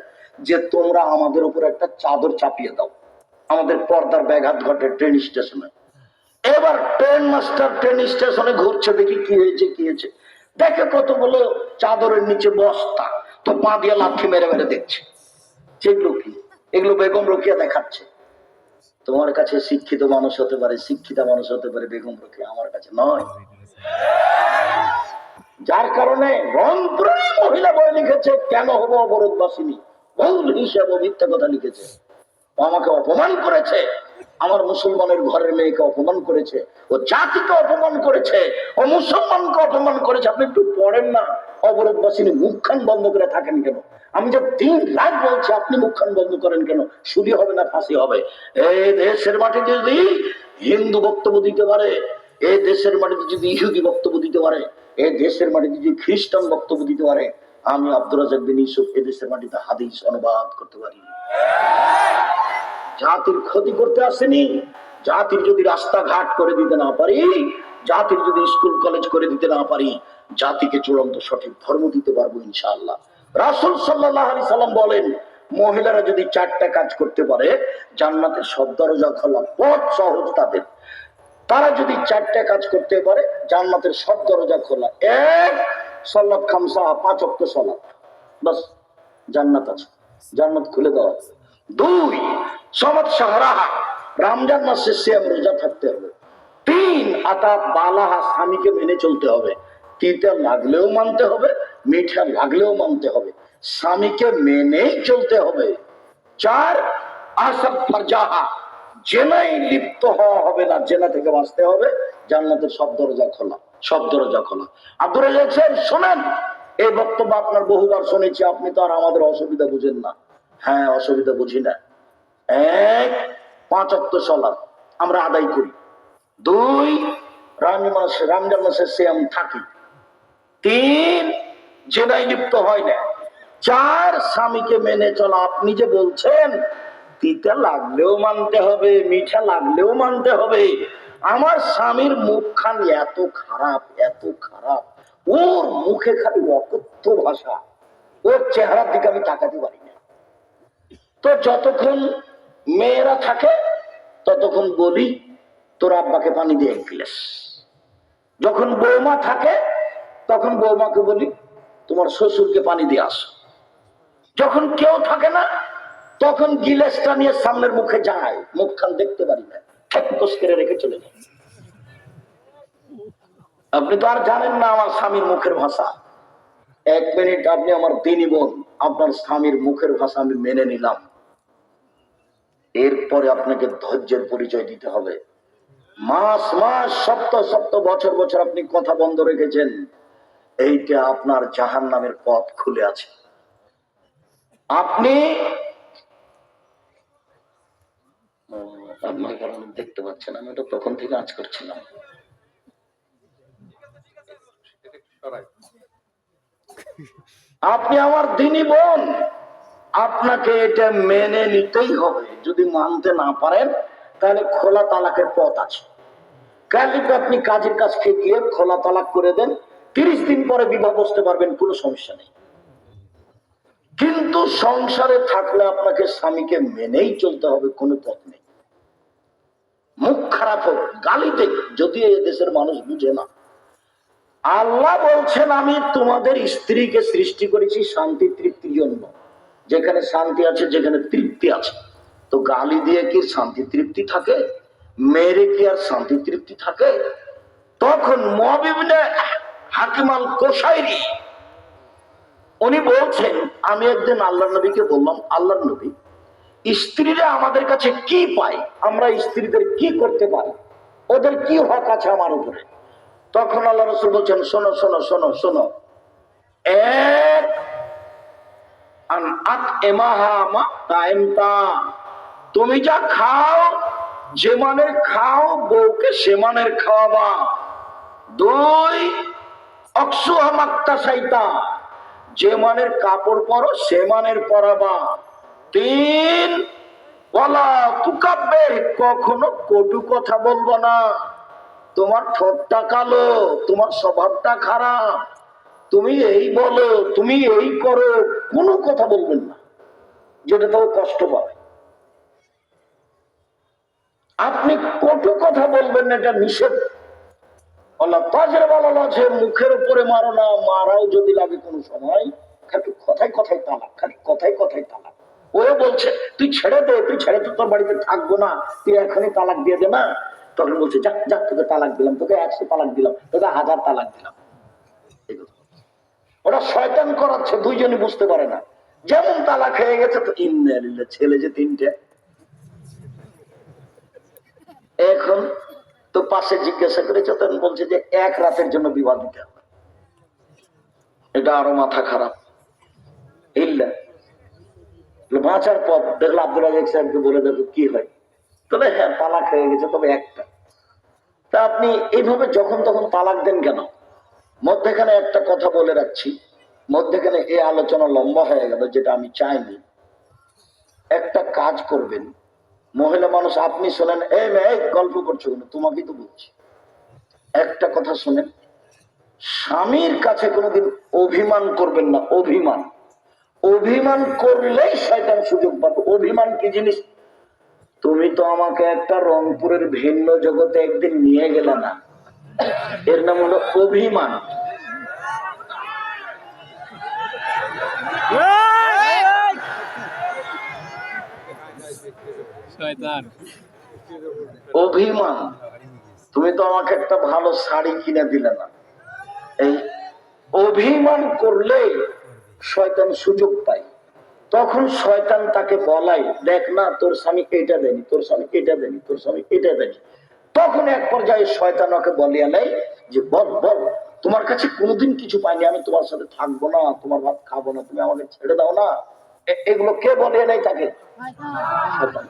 যে তোমরা আমাদের উপর একটা চাদর চাপিয়ে দাও, আমাদের পর্দার ব্যাঘাত ঘটে ট্রেন স্টেশনে। এবার ট্রেন মাস্টার ট্রেন স্টেশনে ঘুরছে, দেখি কি হয়েছে, কি হয়েছে। দেখে কতগুলো চাদরের নিচে বস্তা, তো পা দিয়ে লাথি মেরে মেরে দেখছে সেগুলো কি। এগুলো বেগম রোকেয়া দেখাচ্ছে। তোমার কাছে শিক্ষিত মানুষ হতে পারে, শিক্ষিতা মানুষ হতে পারে বেগম রোকেয়া, আমার কাছে নয়। যার কারণে রংপুরের মহিলা বই লিখেছে, কেন হবো অবরোধবাসিনী, ভুল হিসাব ও মিথ্যা কথা লিখেছে। ও আমাকে অপমান করেছে, আমার মুসলমানের ঘরের মেয়েকে অপমান করেছে, ও জাতিকে অপমান করেছে, ও মুসলমানকে অপমান করেছে। আপনি একটু পড়েন না, অবরোধবাসিনী মুখখান বন্ধ করে থাকেন কেন? আমি যে 3 রাত বলছি, আপনি মুখখান বন্ধ করেন কেন? শুধু হবে না, ফাঁসি হবে। এই দেশের মাটিতে যদি হিন্দু বক্তব্য দিতে পারে, এই দেশের মাটিতে যদি ইহুদি বক্তব্য দিতে পারে, এই দেশের মাটিতে যদি খ্রিস্টান বক্তব্য দিতে পারে, আমি আব্দুর রাজ্জাক বিন ইউসুফ এই দেশের মাটিতে হাদিস অনুবাদ করতে পারি। জাতির ক্ষতি করতে আসেনি। জাতির যদি রাস্তাঘাট করে দিতে না পারি, জাতির যদি স্কুল কলেজ করে দিতে না পারি, জাতিকে চূড়ান্ত সঠিক ধর্ম দিতে পারবো ইনশাআল্লাহ। রাসূল সাল্লাল্লাহু আলাইহি সাল্লাম বলেন, মহিলারা যদি 4টা কাজ করতে পারে, জান্নাতের সব দরজা খোলা, পথ সহজ তাদের। তারা যদি 4টা কাজ করতে পারে, জান্নাতের সব দরজা খোলা। 1, সালাত খামসা, 5 ওয়াক্ত সালাত, বাস জান্নাত আছে, জান্নাত খুলে দেওয়া। 2, সমাজ শাহরাহা, রমজান মাসে সিয়াম রোজা থাকতে হবে। 3, আতা বালাহা, স্বামীকে মেনে চলতে হবে। তিতা লাগলেও মানতে হবে, মিঠা লাগলেও মানতে হবে, স্বামীকে মেনেই চলতে হবে। 4, আসব ফারজাহা, জেনায় লিপ্ত হওয়া হবে না, জেনা থেকে বাঁচতে হবে। জান্নাতের সব দরজা খোলা, সব দরজা খোলা। আব্দুর রাজ্জাক সাহেব শোনেন, এই বক্তব্য আপনার বহুবার শুনেছি, আপনি তো আর আমাদের অসুবিধা বুঝেন না। হ্যাঁ, অসুবিধা বুঝি না। 1, 5 ওয়াক্ত সালাত আমরা আদায় করি, 2 রমজান মাসে সিয়াম থাকি। 3 জেনায় লিপ্ত হয় না। 4 স্বামীকে মেনে চলা। আপনি যে বলছেন তিতা লাগলেও মানতে হবে, মিঠা লাগলেও মানতে হবে। আমার স্বামীর মুখখান এত খারাপ, এত খারাপ, ওর মুখে খালি অকথ্য ভাষা, ওর চেহারার দিকে আমি তাকাতে পারি না। তো যতক্ষণ মেয়েরা থাকে ততক্ষণ বলি তোর আব্বাকে পানি দিয়ে 1 গ্লাস। যখন বৌমা থাকে তখন বৌমাকে বলি তোমার শ্বশুরকে পানি দিয়ে আসো। যখন কেউ থাকে না তখন গিলাসটা নিয়ে সামনের মুখে যায়, মুখখান দেখতে পারি না, ঠেকস করে রেখে চলে যায়। আপনি তো আর জানেন না আমার স্বামীর মুখের ভাষা। 1 মিনিট, আপনি আমার দিনী বোন, আপনার স্বামীর মুখের ভাষা আমি মেনে নিলাম। এরপরে আপনাকে ধৈর্যের পরিচয় দিতে হবে। মাস মাস, সপ্তাহ সপ্তাহ, বছর বছর আপনি কথা বন্ধ রেখেছেন, এইটা আপনার জাহান্নামের পথ খুলে আছে। আপনি আপনার কারণে দেখতে পাচ্ছেন আমি তো তখন থেকে আজ করছিলাম। আপনি আমার দিনী বোন, আপনাকে এটা মেনে নিতেই হবে। যদি মানতে না পারেন তাহলে খোলা তালাকের পথ আছে। কালিকে আপনি কাজের কাজকে গিয়ে খোলা তালাক করে দেন, 30 দিন পরে বিবাহ বসতে পারবেন, কোনো সমস্যা নেই। কিন্তু সংসারে থাকলে আপনাকে স্বামীকে মেনেই চলতে হবে, কোনো পথ নেই। মুখ খারাপ হোক, গালি দেখ, যদি এই দেশের মানুষ বুঝে না। আল্লাহ বলছেন আমি তোমাদের স্ত্রীকে সৃষ্টি করেছি শান্তি তৃপ্তির জন্য। যেখানে শান্তি আছে, যেখানে তৃপ্তি আছে। তো গালি দিয়ে কি শান্তি তৃপ্তি থাকে? মেরে কি আর শান্তি তৃপ্তি থাকে? তখন মুহাবিবনে হাকিম আল কোশাইরি উনি বলছেন, আমি একদিন আল্লাহর নবীকে বললাম, আল্লাহর নবী, স্ত্রীরা আমাদের কাছে কি পায়, আমরা স্ত্রীদের কি করতে পারি, ওদের কি হক আছে আমার উপরে? তখন আল্লাহ রাসূল বলছেন, শোনো শোনো শোনো শোনো, এক আন আতএমাহা মা তাইমতা, তুমি যা খাও, যে মানের খাও, বউকে সে মানের খাওয়াবা। 2 অকসুহা মাক্তাসাইতা, যে মানের কাপড় পরো সে মানের পরাবা। 3 ওয়ালা তুকাব্বির, কখনো কটু কথা বলবো না। তোমার ঠোঁটটা কালো, তোমার স্বভাবটা খারাপ, তুমি এই বলো, তুমি এই করো, কোনো কথা বলবেন না যেটা তো কষ্ট পাবে। আপনি কটু কথা বলবেন না, এটা নিষেধ। আল্লাহ তাজরে বলা আছে, মুখের উপরে মারো না, মারাও যদি লাগে কোনো সময়, খালি কথায় কথায় তালাক, খালি কথায় কথায় তালাক। ও বলছে তুই ছেড়ে দে, তুই ছেড়ে তো তোর বাড়িতে থাকবো না, তুই এখনই তালাক দিয়ে দে না। তখন বলছে যাক যাক, তোকে তালাক দিলাম, তোকে 100 তালাক দিলাম, তোকে 1000 তালাক দিলাম। ওরা শয়তান করাচ্ছে, দুইজনই বুঝতে পারে না। যেমন তালাক হয়ে গেছে তো ইন্নালিল্লাহ, ছেলে যে 3টে। এখন তো পাশে জিজ্ঞাসা করেছে, তখন বলছে যে 1 রাতের জন্য বিবাহ দিতে হবে। এটা আরো মাথা খারাপ। ইল্লা বাঁচার পর দেখলো আব্দুল রাজাক সাহেবকে বলে দেখো কি হয়। তবে হ্যাঁ, তালাক হয়ে গেছে, তবে একটা। তা আপনি এইভাবে যখন তখন তালাক দেন কেন? মধ্যেখানে একটা কথা বলে রাখছি, মধ্যেখানে এই আলোচনা লম্বা হয়ে গেল, যেটা আমি চাইনি। একটা কাজ করবেন, মহিলা মানুষ, আপনি শোনেন, এই মেয়ে গল্প করছো কেন, তোমাকেই তো বলছি। একটা কথা শোনেন, স্বামীর কাছে কোনোদিন অভিমান করবেন না। অভিমান, অভিমান করলেই শয়তান সুযোগ পাবে। অভিমান কি জিনিস? তুমি তো আমাকে একটা রংপুরের ভিন্ন জগতে একদিন নিয়ে গেলে না, এর নাম হলো অভিমান। অভিমান, তুমি তো আমাকে একটা ভালো শাড়ি কিনে দিলে না। এই অভিমান করলে শয়তান সুযোগ পায়। তখন শয়তান তাকে বলাই, দেখ না তোর স্বামী এটা দেনি, তোর স্বামী এটা দেনি, তোর স্বামী এটা দেনি। তখন এক পর্যায়ে শয়তান ওকে বলিয়া নেয় যে বল বল, তোমার কাছে কোনোদিন কিছু পাইনি, আমি তোমার সাথে থাকবো না, তোমার ভাত খাবো না, তুমি আমাকে ছেড়ে দাও না। এগুলো কে বলিয়া নেয় তাকে? শয়তান।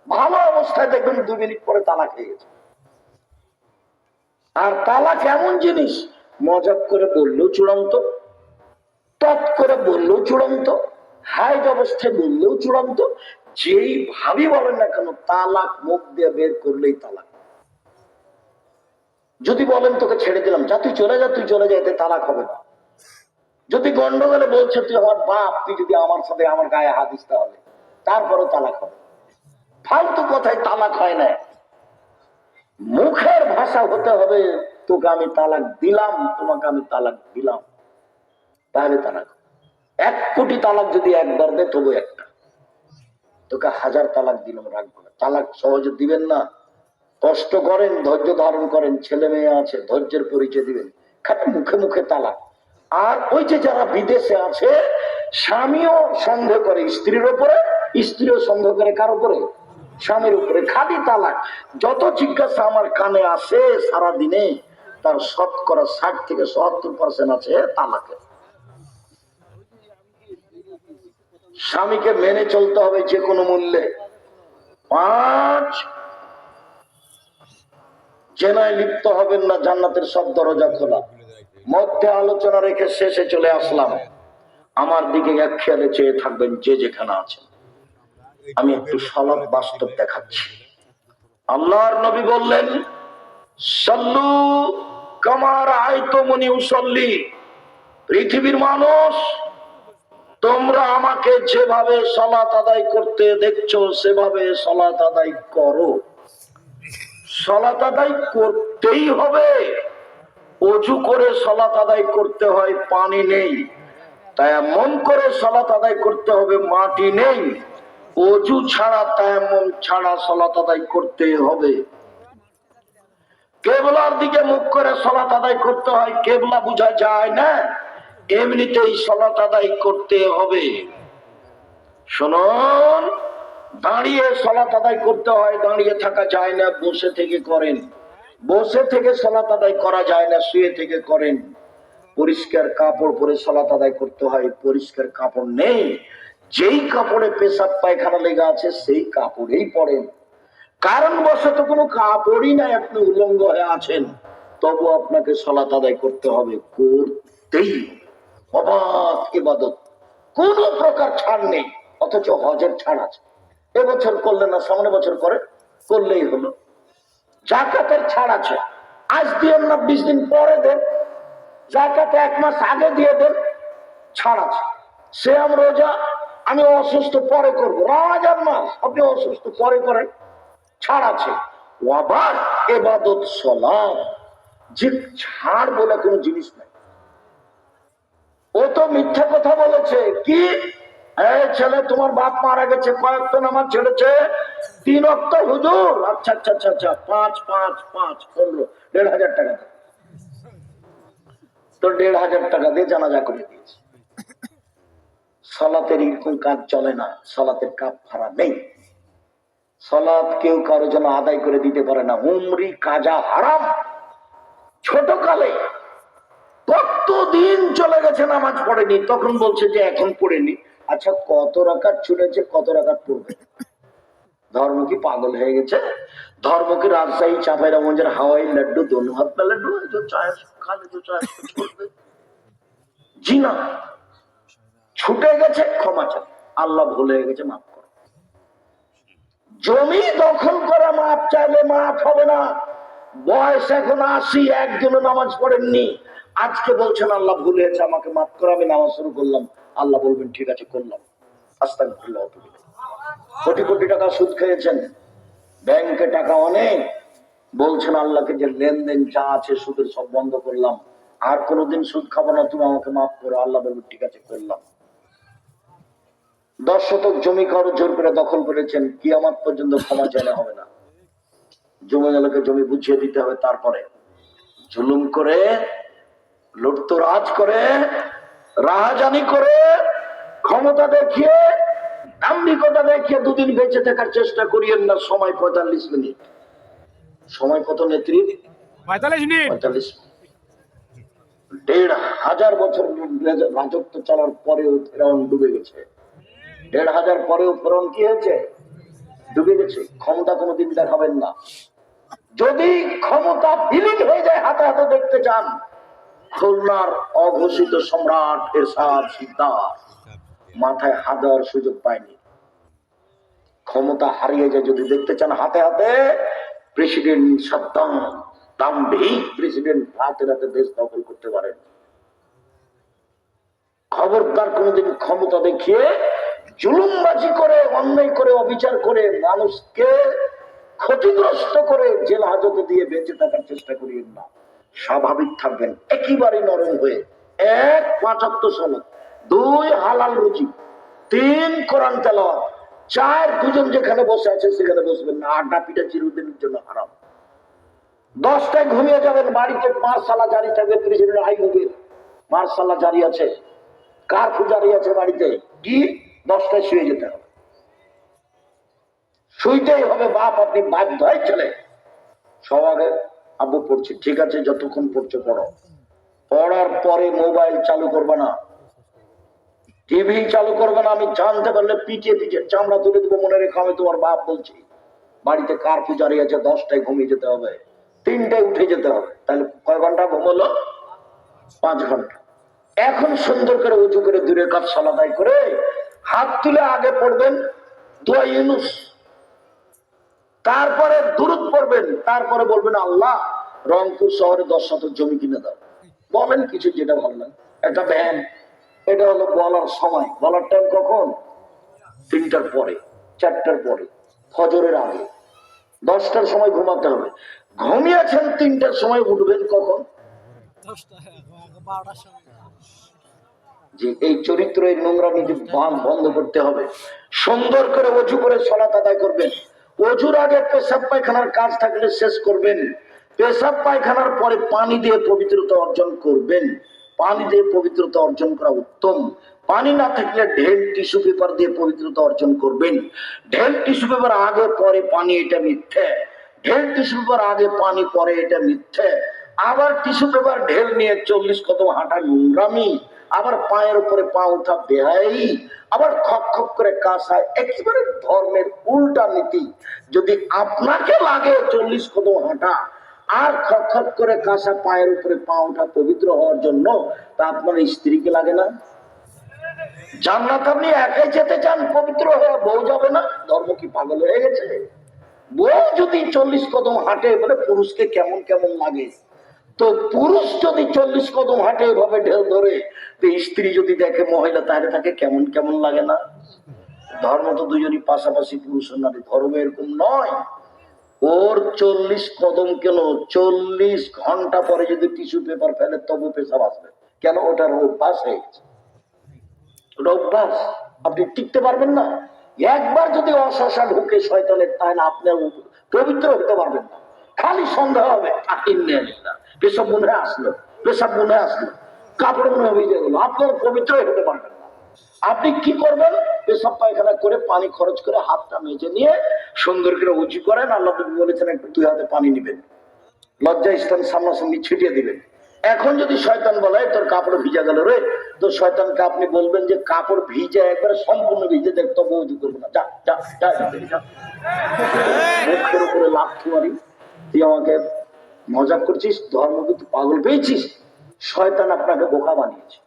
ভালো অবস্থায় দেখবেন 2 মিনিট পরে তালাক হয়ে গেছে। আর তালাক এমন জিনিস, মজাক করে বললেও চূড়ান্ত, তৎ করে বললেও চূড়ান্ত, হাইজ অবস্থায় বললেও চূড়ান্ত, যেই ভাবি বলেন না কেন তালাক মুখ দিয়ে বের করলেই তালাক। যদি বলেন তোকে ছেড়ে দিলাম, যা তুই চলে যা, তুই চলে যা, এতে তালাক হবে না। যদি গন্ডগোলে বলছে তুই আমার বাপ, তুই যদি আমার সাথে আমার গায়ে হাত দিস তাহলে, তারপরে তালাক হবে। ফালতু কথায় তালাক হয় না। মুখের ভাষা হতে হবে তোকে আমি তালাক দিলাম, তোমাকে আমি তালাক দিলাম, তাহলে তালাক। 1 কোটি তালাক যদি একবার দেয় তবু একটা, তোকে 1000 তালাক দিলাম রাখবো না। তালাক সহজে দিবেন না, কষ্ট করেন, ধৈর্য ধারণ করেন, ছেলে মেয়ে আছে, ধৈর্যের পরিচয় দিবেন। খালি মুখে মুখে তালাক। আর ওই যে যারা বিদেশে আছে, স্বামীও সন্দেহ করে স্ত্রীর উপরে, স্ত্রীও সন্দেহ করে কার উপরে? স্বামীর উপরে। খালি তালাক। যত জিজ্ঞাসা আমার কানে আসে সারা দিনে, তার 60 থেকে 70% আছে তালাকের। স্বামীকে মেনে চলতে হবে যে কোনো মূল্যে। 5, জেনায় লিপ্ত হবেন না, জান্নাতের সব দরজা খোলা। মধ্যে আলোচনা রেখে শেষে চলে আসলাম। আমার দিকে এক খেয়ালে চেয়ে থাকবেন যে যেখানে আছেন। আমি একটু সলভ বাস্তব দেখাচ্ছি। আল্লাহর নবী বললেন, সাল্লু কামা রাআইতুমুনি উসাল্লি। পৃথিবীর মানুষ, তোমরা আমাকে যেভাবে সালাত আদায় করতে দেখছো সেভাবে সালাত আদায় করো। সালাত আদায় করতেই হবে। অজু করে সালাত আদায় করতে হয়, পানি নেই, তায়াম্মুম করে সালাত আদায় করতে হবে, মাটি নেই। অজু ছাড়া তায়াম্মুম ছাড়া সালাত আদায় করতে হবে। কেবলার দিকে মুখ করে সালাত আদায় করতে হয়, কেবলা বোঝা যায় না, এমনিতেই সালাত আদায় করতে হবে। শুনুন, দাঁড়িয়ে সালাত আদায় করতে হয়, দাঁড়িয়ে থাকা যায় না, বসে থেকে করেন। বসে থেকে সালাত আদায় করা যায় না, শুয়ে থেকে করেন। পরিষ্কার কাপড় পরে সালাত আদায় করতে হয়, পরিষ্কার কাপড় নেই, যেই কাপড়ে পেশাব পায়খানা লেগে আছে সেই কাপড়েই পরেন। কারণ বশত কোনো কাপড়ই নাই, আপনি উলঙ্গ হয়ে আছেন, তবু আপনাকে সালাত আদায় করতে হবে, করতেই। অবাধ ইবাদত, কোন প্রকার ছাড় নেই। অথচ হজের ছাড় আছে, এবছর করলে না সামনে বছর করে করলেই হলো। জাকাতের ছাড় আছে, আজ দিয়ে না 20 দিন পরে দেন, জাকাতে 1 মাস আগে দিয়ে দেন, ছাড় আছে। সিয়াম রোজা আমি অসুস্থ পরে করবো, রমজান মাস আপনি অসুস্থ পরে করেন, ছাড় আছে। ওয়াবার ইবাদত সালাত, যে ছাড় বলে কোনো জিনিস নাই। ও তো মিথ্যা কথা বলেছে। কি? এই ছেলে তোমার বাপ মারা গেছে, কয়েকটা নামাজ ছেড়েছে, 3 ওয়াক্ত হুজুর। আচ্ছা আচ্ছা আচ্ছা আচ্ছা, 5 5 5 15, 1500 টাকা তো 1500 টাকা দিয়ে জানাজা করে দিয়েছে। সালাতের এরকম কাজ চলে না, সালাতের কাফারা নেই। সালাত কেউ কারো জন্য আদায় করে দিতে পারে না। উমরি কাজা হারাম। ছোট কালে কতদিন চলে গেছে নামাজ পড়েনি, তখন বলছে যে এখন পড়েনি। আচ্ছা, কত রাকাত ছুটেছে, কত রাকাত পড়বে? ধর্ম কি পাগল হয়ে গেছে? ধর্ম কি রাজশাহী চাঁপাইনবাবগঞ্জের হাওয়াই লাড্ডু, দোনো হাত না লাড্ডু, ছুটবে? জি না, ছুটে গেছে, ক্ষমা চাই, আল্লাহ ভুলে গেছে, মাফ করো। জমি দখল করে মাপ চাইলে মাফ হবে না। বয়স এখন 80, একজনও নামাজ পড়েননি, আজকে বলছেন আল্লাহ ভুলে গেছে, আমাকে মাফ করো, আমি নামাজ শুরু করলাম, আল্লাহ বলবেন ঠিক আছে করলাম, আস্তাগফিরুল্লাহ। কোটি কোটি টাকা সুদ খেয়েছেন, ব্যাংকে টাকা অনেক, বলছেন আল্লাহকে যে লেনদেন যা আছে সুদের সব বন্ধ করলাম, আর কোনোদিন সুদ খাবো না, তুমি আমাকে মাফ করো, আল্লাহ বলবেন ঠিক আছে করলাম। 10 শতক জমি কারো জোর করে দখল করেছেন, কিয়ামত পর্যন্ত ক্ষমা চাইলে হবে না। জমিওয়ালাকে জমি বুঝিয়ে দিতে হবে। তারপরে জুলুম করে, লুটতরাজ করে, রাহাজানি করে, ক্ষমতা দেখিয়ে, দাম্ভিকতা দেখিয়ে 2 দিন বেঁচে থাকার চেষ্টা করিয়েন না। সময় 45 মিনিট। সময় কত নেত্রী? 45 মিনিট। 1500 বছর রাজত্ব চলার পরেও ফেরাউন ডুবে গেছে। 1500 পরেও ফেরাউন কি হয়েছে? ডুবে গেছে। ক্ষমতা কোনোদিন দেখাবেন না। যদি ক্ষমতা বিলীন হয়ে যায় হাতে হাতে দেখতে চান, খুলনার অঘোষিত সম্রাট এরশাদ শিকদার মাথায় হাত দেওয়ার সুযোগ পায়নি। ক্ষমতা হারিয়ে যায় যদি দেখতে চান হাতে হাতে, প্রেসিডেন্ট সাদ্দাম দাম্ভিক প্রেসিডেন্ট হাতে হাতে দেশ দখল করতে পারেন। খবরদার কোনদিন ক্ষমতা দেখিয়ে জুলুমবাজি করে, অন্যায় করে, অবিচার করে, মানুষকে ক্ষতিগ্রস্ত করে জেল হাজতে দিয়ে বেঁচে থাকার চেষ্টা করিয়েন না। স্বাভাবিক থাকবেন একেবারে নরম হয়ে। ১ ৫ ওয়াক্ত সালাত, ২ হালাল রুজি, ৩ কোরআন তেলাওয়াত, ৪ দুজন যেখানে বসে আছে সেখানে বসবেন না। আড্ডা পিটা চিরদিনের জন্য হারাম। ১০টায় ঘুমিয়ে যাবেন, বাড়িতে মার্শাল্লাহ জারি থাকবে, প্রেসিডেন্ট হাই হবে, মার্শাল্লাহ জারি আছে, কারফিউ জারি আছে বাড়িতে, কি ১০টায় শুয়ে যেতে হবে, শুইতেই হবে। বাপ আপনি বাধ্য হয়ে চলে সব আগে আব্বু পড়ছি, ঠিক আছে যতক্ষণ পড়ছো পড়ো, পড়ার পরে মোবাইল চালু করবে না, টিভি চালু করবে না। আমি জানতে পারলে পিটিয়ে পিটিয়ে চামড়া তুলে দেবো, মনে রেখো আমি তোমার বাপ বলছি। বাড়িতে কারফিউ জারি আছে, ১০টায় ঘুমিয়ে যেতে হবে, ৩টায় উঠে যেতে হবে। তাহলে কয় ঘন্টা ঘুম হলো? ৫ ঘন্টা। এখন সুন্দর করে উঁচু করে ২ রাকাত সালাত আদায় করে হাত তুলে আগে পড়বেন দোয়া ইউনুস, তারপরে দুরূদ পড়বেন, তারপরে বলবেন আল্লাহ রংপুর শহরে ১০ শতক জমি কিনে দাও। বলেন কিছু যেটা ভালো লাগে, একটা ভ্যান। এটা হলো বলার সময়। বলার টাইম কখন? ৩টার পরে, ৪টার পরে, ফজরের আগে। ১০টার সময় ঘুমাতে হবে। ঘুমিয়েছেন ৩টার সময়, উঠবেন কখন? যে এই চরিত্র, এই নোংরা নীতি বন্ধ করতে হবে। সুন্দর করে ওযু করে সালাত আদায় করবেন। ওযুর আগে পেশাব পায়খানার কাজ থাকলে শেষ করবেন। পেশাব পায়খানার পরে পানি দিয়ে পবিত্রতা অর্জন করবেন। পানি দিয়ে পবিত্রতা অর্জন করা উত্তম। পানি না থাকলে ঢেল টিস্যু পেপার দিয়ে পবিত্রতা অর্জন করবেন। ঢেল টিস্যু পেপার আগে পরে পানি, এটা মিথ্যে। ঢেল টিস্যু পেপার আগে পানি পরে, এটা মিথ্যে। আবার টিস্যু পেপার ঢেল নিয়ে ৪০ কদম হাঁটা নোংরামি। আবার পায়ের উপরে পা উঠা বেহাই। আবার খপ খপ করে কাশা, একেবারে ধর্মের উল্টা নীতি। যদি আপনাকে লাগে ৪০ কদম হাঁটা আর খপ খপ করে কাশা, পায়ের উপরে পা উঠা পবিত্র হওয়ার জন্য, তা আপনার স্ত্রীকে লাগে না? জান্নাত আপনি একাই যেতে চান পবিত্র হয়ে, বউ যাবে না? ধর্ম কি পাগল হয়ে গেছে? বউ যদি ৪০ কদম হাঁটে বলে পুরুষকে কেমন কেমন লাগে, তো পুরুষ যদি ৪০ কদম হাঁটে এভাবে ঢেউ ধরে, তো স্ত্রী যদি দেখে মহিলা, তাহলে তাকে কেমন কেমন লাগে না? ধর্ম তো দুজনই পাশাপাশি, পুরুষ ও নারী। ধর্ম এরকম নয়। ওর ৪০ কদম কেন, ৪০ ঘন্টা পরে যদি টিস্যু পেপার ফেলে তবু পেশাব আসবে। কেন? ওটার অভ্যাস হয়ে গেছে, ওটা অভ্যাস। আপনি টিকতে পারবেন না। একবার যদি অশাসা ঢুকে শয়তানের, তাহলে আপনি পবিত্র হতে পারবেন না। খালি সন্দেহ হবে, পেশাব মনে আসলো, পেশাব মনে আসলো, কাপড় মনে ভিজে গেল, আপনার পবিত্র হতে পারবেন না। আপনি কি করবেন? পেশাব পায়খানা করে পানি খরচ করে হাতটা মেজে নিয়ে সুন্দর করে উঁচু করেন। আল্লাহ বলেছেন একটু 2 হাতে পানি নিবেন, লজ্জা স্থান সামনাসামনি ছিটিয়ে দিবেন। এখন যদি শয়তান বলে তোর কাপড় ভিজা গেল রে, তো শয়তানকে আপনি বলবেন যে কাপড় ভিজে একবারে সম্পূর্ণ ভিজে দেখ, তবু উজু করবো না, যা যা যা, মুখের উপরে লাথি মারি। তুই আমাকে মজা করছিস? ধর্ম কিন্তু পাগল পেয়েছিস? শয়তান আপনাকে বোকা বানিয়েছে।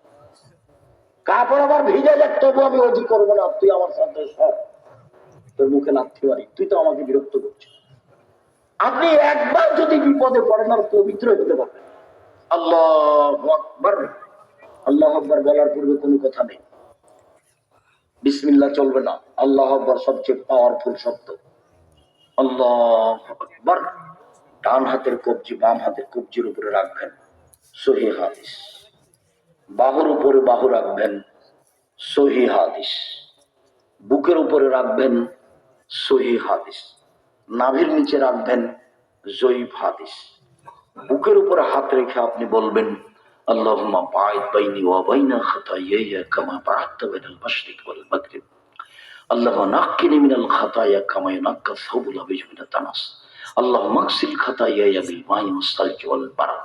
কাপড় আবার ভিজে যাক তবু আমি উজু করবো না, তুই আমার সাথে সর, তোর মুখে লাথি মারি, তুই তো আমাকে বিরক্ত করছিস। আপনি একবার যদি বিপদে পড়েন আর পবিত্র হতে পারবেন। আল্লাহু আকবার। আল্লাহু আকবার বলার পূর্বে কোনো কথা নেই, বিসমিল্লাহ চলবে না। আল্লাহু আকবার সবচেয়ে পাওয়ারফুল শব্দ। আল্লাহু আকবার। ডান হাতের কবজি বাম হাতের কবজির উপরে রাখবেন, সহিহ হাদিস। বাহুর উপরে বাহু রাখবেন, সহিহ হাদিস। বুকের উপরে রাখবেন, সহিহ হাদিস। নাভির নিচে রাখবেন, জয়ীফ হাদিস। বুকের উপরে হাত রেখে আপনি বলবেন আল্লাহুম্মা বা'id বাইনি ওয়া বাইনা খাতায়ায়া কামা বা'adta বাইনাল মাশরিক ওয়াল মাগরিব। আল্লাহুম্মা নাক্কিনি মিনাল খাতায়া কামা ইউনাক্কা সাওবুল আবিজ মিনাত তানাস। আল্লাহুম্মা আগসিল খাতায়ায়া বিল মাই ওয়াস সালজি ওয়াল বারাদ।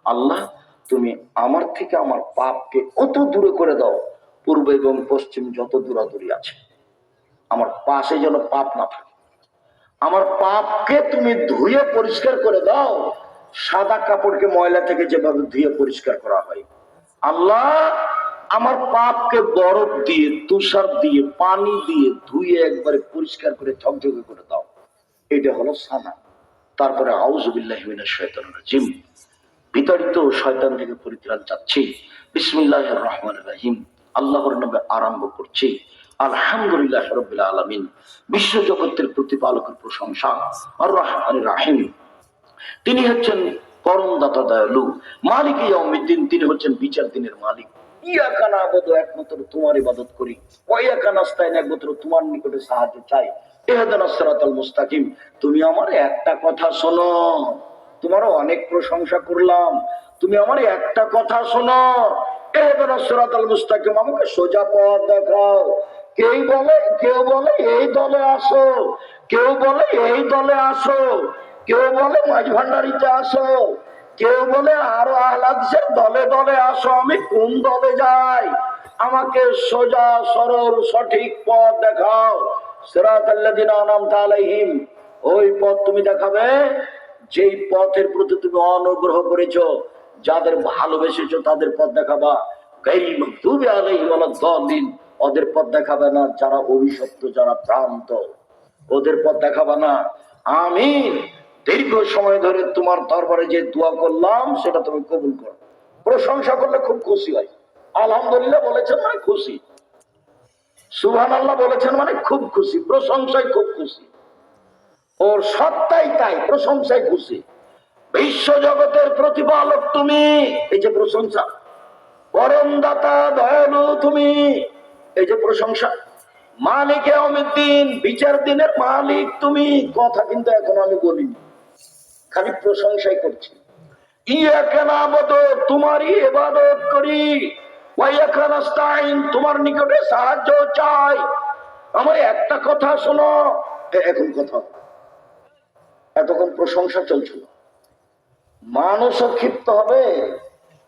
আল্লাহ, তুমি আমার থেকে আমার পাপকে অত দূরে করে দাও, পূর্ব এবং পশ্চিম যত দূরাদূরি আছে, আমার পাশে যেন পাপ না থাকে। আমার পাপকে তুমি ধুয়ে পরিষ্কার করে দাও, সাদা কাপড়কে ময়লা থেকে যেভাবে ধুয়ে পরিষ্কার করা হয়। আল্লাহ আমার পাপকে বরফ দিয়ে, তুষার দিয়ে, পানি দিয়ে ধুয়ে একবারে পরিষ্কার করে ঝকঝকে করে দাও। এটা হলো সানা। তারপরে আউযুবিল্লাহি মিনাশ শাইতানির রাজিম, বিতাড়িত শয়তান থেকে পরিত্রাণ চাচ্ছি। বিসমিল্লাহির রহমানির রহিম, আল্লাহর নামে আরম্ভ করছি। আলহামদুলিল্লাহি রাব্বিল আলামিন, বিশ্ব জগতের প্রতিপালকের প্রশংসা। আর রহমানির রহিম, তিনি হচ্ছেন পরম দাতা দয়ালু। মালিক ইয়াউমিদ্দিন, তিনি হচ্ছেন বিচার দিনের মালিক। ইয়াকা না'বুদু, একমাত্র তোমার ইবাদত করি। ওয়া ইয়াকা নাস্তাইন, একমাত্র তোমার নিকটে সাহায্য চাই। ইহদিনাস সিরাতাল মুস্তাকিম, তুমি আমার একটা কথা শোনো। তোমারও অনেক প্রশংসা করলাম, তুমি আমার একটা কথা শোনো। ইহদিনাস সিরাতাল মুস্তাকিম, আমাকে সোজা পথ দেখাও। কেউ বলে এই দলে আসো, কেউ বলে এই দলে আসো, কেউ বলে মাঝ ভান্ডারিতে আসো, কেউ বলে আরো আহলাদিসের দলে দলে আসো। আমি কোন দলে যাই? আমাকে সোজা সরল সঠিক পথ দেখাও। সিরাতাল্লাযিনা আনআমতা আলাইহিম, ওই পথ তুমি দেখাবে যেই পথের প্রতি তুমি অনুগ্রহ করেছো, যাদের ভালোবেসেছো তাদের পথ দেখাবা। গায়রিল মাগদুবি আলাইহিম ওয়ালাদ-দাল্লিন, ওদের পথ দেখাবে না যারা অভিশপ্ত, যারা ভ্রান্ত, ওদের পথ দেখাবে না। আমি দীর্ঘ সময় ধরে তোমার দরবারে যে দোয়া করলাম সেটা তুমি কবুল করো। প্রশংসা করলে খুব খুশি হয়। আলহামদুলিল্লাহ বলেছেন মানে খুশি, সুবহানাল্লাহ বলেছেন মানে খুব খুশি, প্রশংসায় খুব খুশি। ওর সত্তাই তাই, প্রশংসায় খুশি। বিশ্ব জগতের প্রতিপালক তুমি, এই যে প্রশংসা। পরম দাতা দয়ালু তুমি, এই যে প্রশংসা। মালিক ইয়াউমিদ্দিন, বিচার দিনের মালিক তুমি। কথা কিন্তু এখন আমি বলিনি, খালি প্রশংসাই করছি। ইয়াকা না'বুদু, তোমারই ইবাদত করি। ওয়া ইয়াকা নাস্তাইন, তোমার নিকটে সাহায্য চাই। আমার একটা কথা শোনো। এখন কথা, এতক্ষণ প্রশংসা চলছিল। মানুষও ক্ষিপ্ত হবে।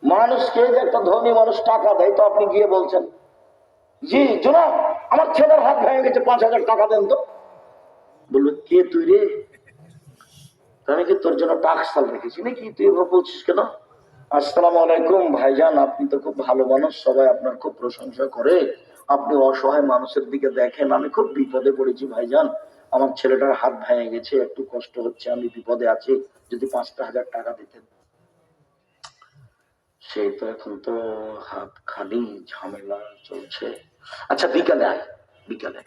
মানুষকে যে একটা ধনী মানুষ টাকা দেয়, তো আপনি গিয়ে বলছেন জি জনাব আমার ছেলের হাত ভেঙে গেছে, 5,000 টাকা দেন তো। বললো কে তুই রে? আমি কি তোর জন্য টাকসাল রেখেছি নাকি? তুই এভাবে বলছিস কেন? আসসালামু আলাইকুম ভাইজান, আপনি তো খুব ভালো মানুষ, সবাই আপনার খুব প্রশংসা করে, আপনি অসহায় মানুষের দিকে দেখেন। আমি খুব বিপদে পড়েছি ভাইজান, আমার ছেলেটার হাত ভেঙে গেছে, একটু কষ্ট হচ্ছে, আমি বিপদে আছি, যদি 5,000 টাকা দিতেন। সেই তো এখন তো হাত খালি, ঝামেলা চলছে। আচ্ছা বিকালে আয়, বিকালে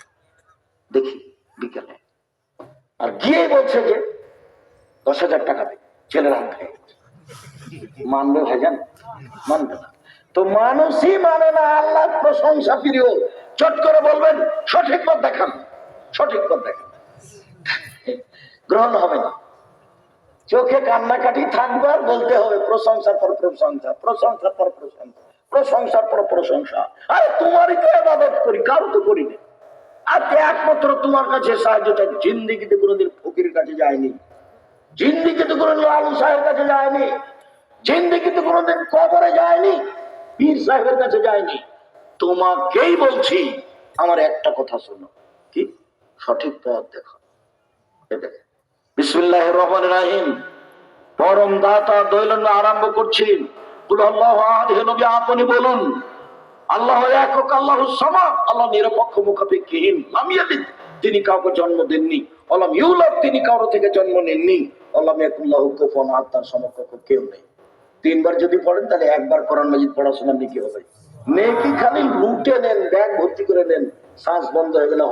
দেখি, বিকালে। আর গিয়ে বলছে যে 10,000 টাকা দে, ছেলের হাত ভেঙে গেছে। মানবে ভাইজান? মানবে না। তো মানুষই মানে না আল্লাহ প্রশংসা প্রিয়। চট করে বলবেন সঠিক পথ দেখান, সঠিক পথ দেখান, গ্রহণ হবে না। চোখে কান্নাকাটি থাকবে, আর বলতে হবে প্রশংসার পর প্রশংসা, প্রশংসার পর প্রশংসা, প্রশংসার পর প্রশংসা। আরে তোমারই তো ইবাদত করি, কারো তো করি না। আর একমাত্র তোমার কাছে সাহায্য চাই। জিন্দেগিতে কোনোদিন ফকিরের কাছে যায়নি, জিন্দেগিতে কোনোদিন আলু সাহেবের কাছে যায়নি, জিন্দেগিতে কোনোদিন কবরে যায়নি, পীর সাহেবের কাছে যায়নি। তোমাকেই বলছি, আমার একটা কথা শোনো। কি? সঠিক পথ দেখো। বিসমিল্লাহির রহমানির রহিম, পরম দাতা দয়ালু আরম্ভ করছি। কুল আল্লাহু আহাদ, হে নবী আপনি বলুন আল্লাহ একক, আল্লাহুস সামাদ, আল্লাহ নিরপেক্ষ মুখাপেক্ষীহীন। লাম ইয়ালিদ, তিনি কাউকে জন্ম দেননি। ওয়ালাম ইউলাদ, তিনি কারো থেকে জন্ম নেননি। ওয়ালাম ইয়াকুল লাহু কুফুয়ান আহাদ, তার সমকক্ষ কেউ নেই। 3 বার যদি পড়েন তাহলে একবার কোরআন মাজিদ পড়াশোনার নেকি হবে। নেকি খালি লুটে নেন, ব্যাগ ভর্তি করে নেন, শ্বাস বন্ধ হয়ে গেলে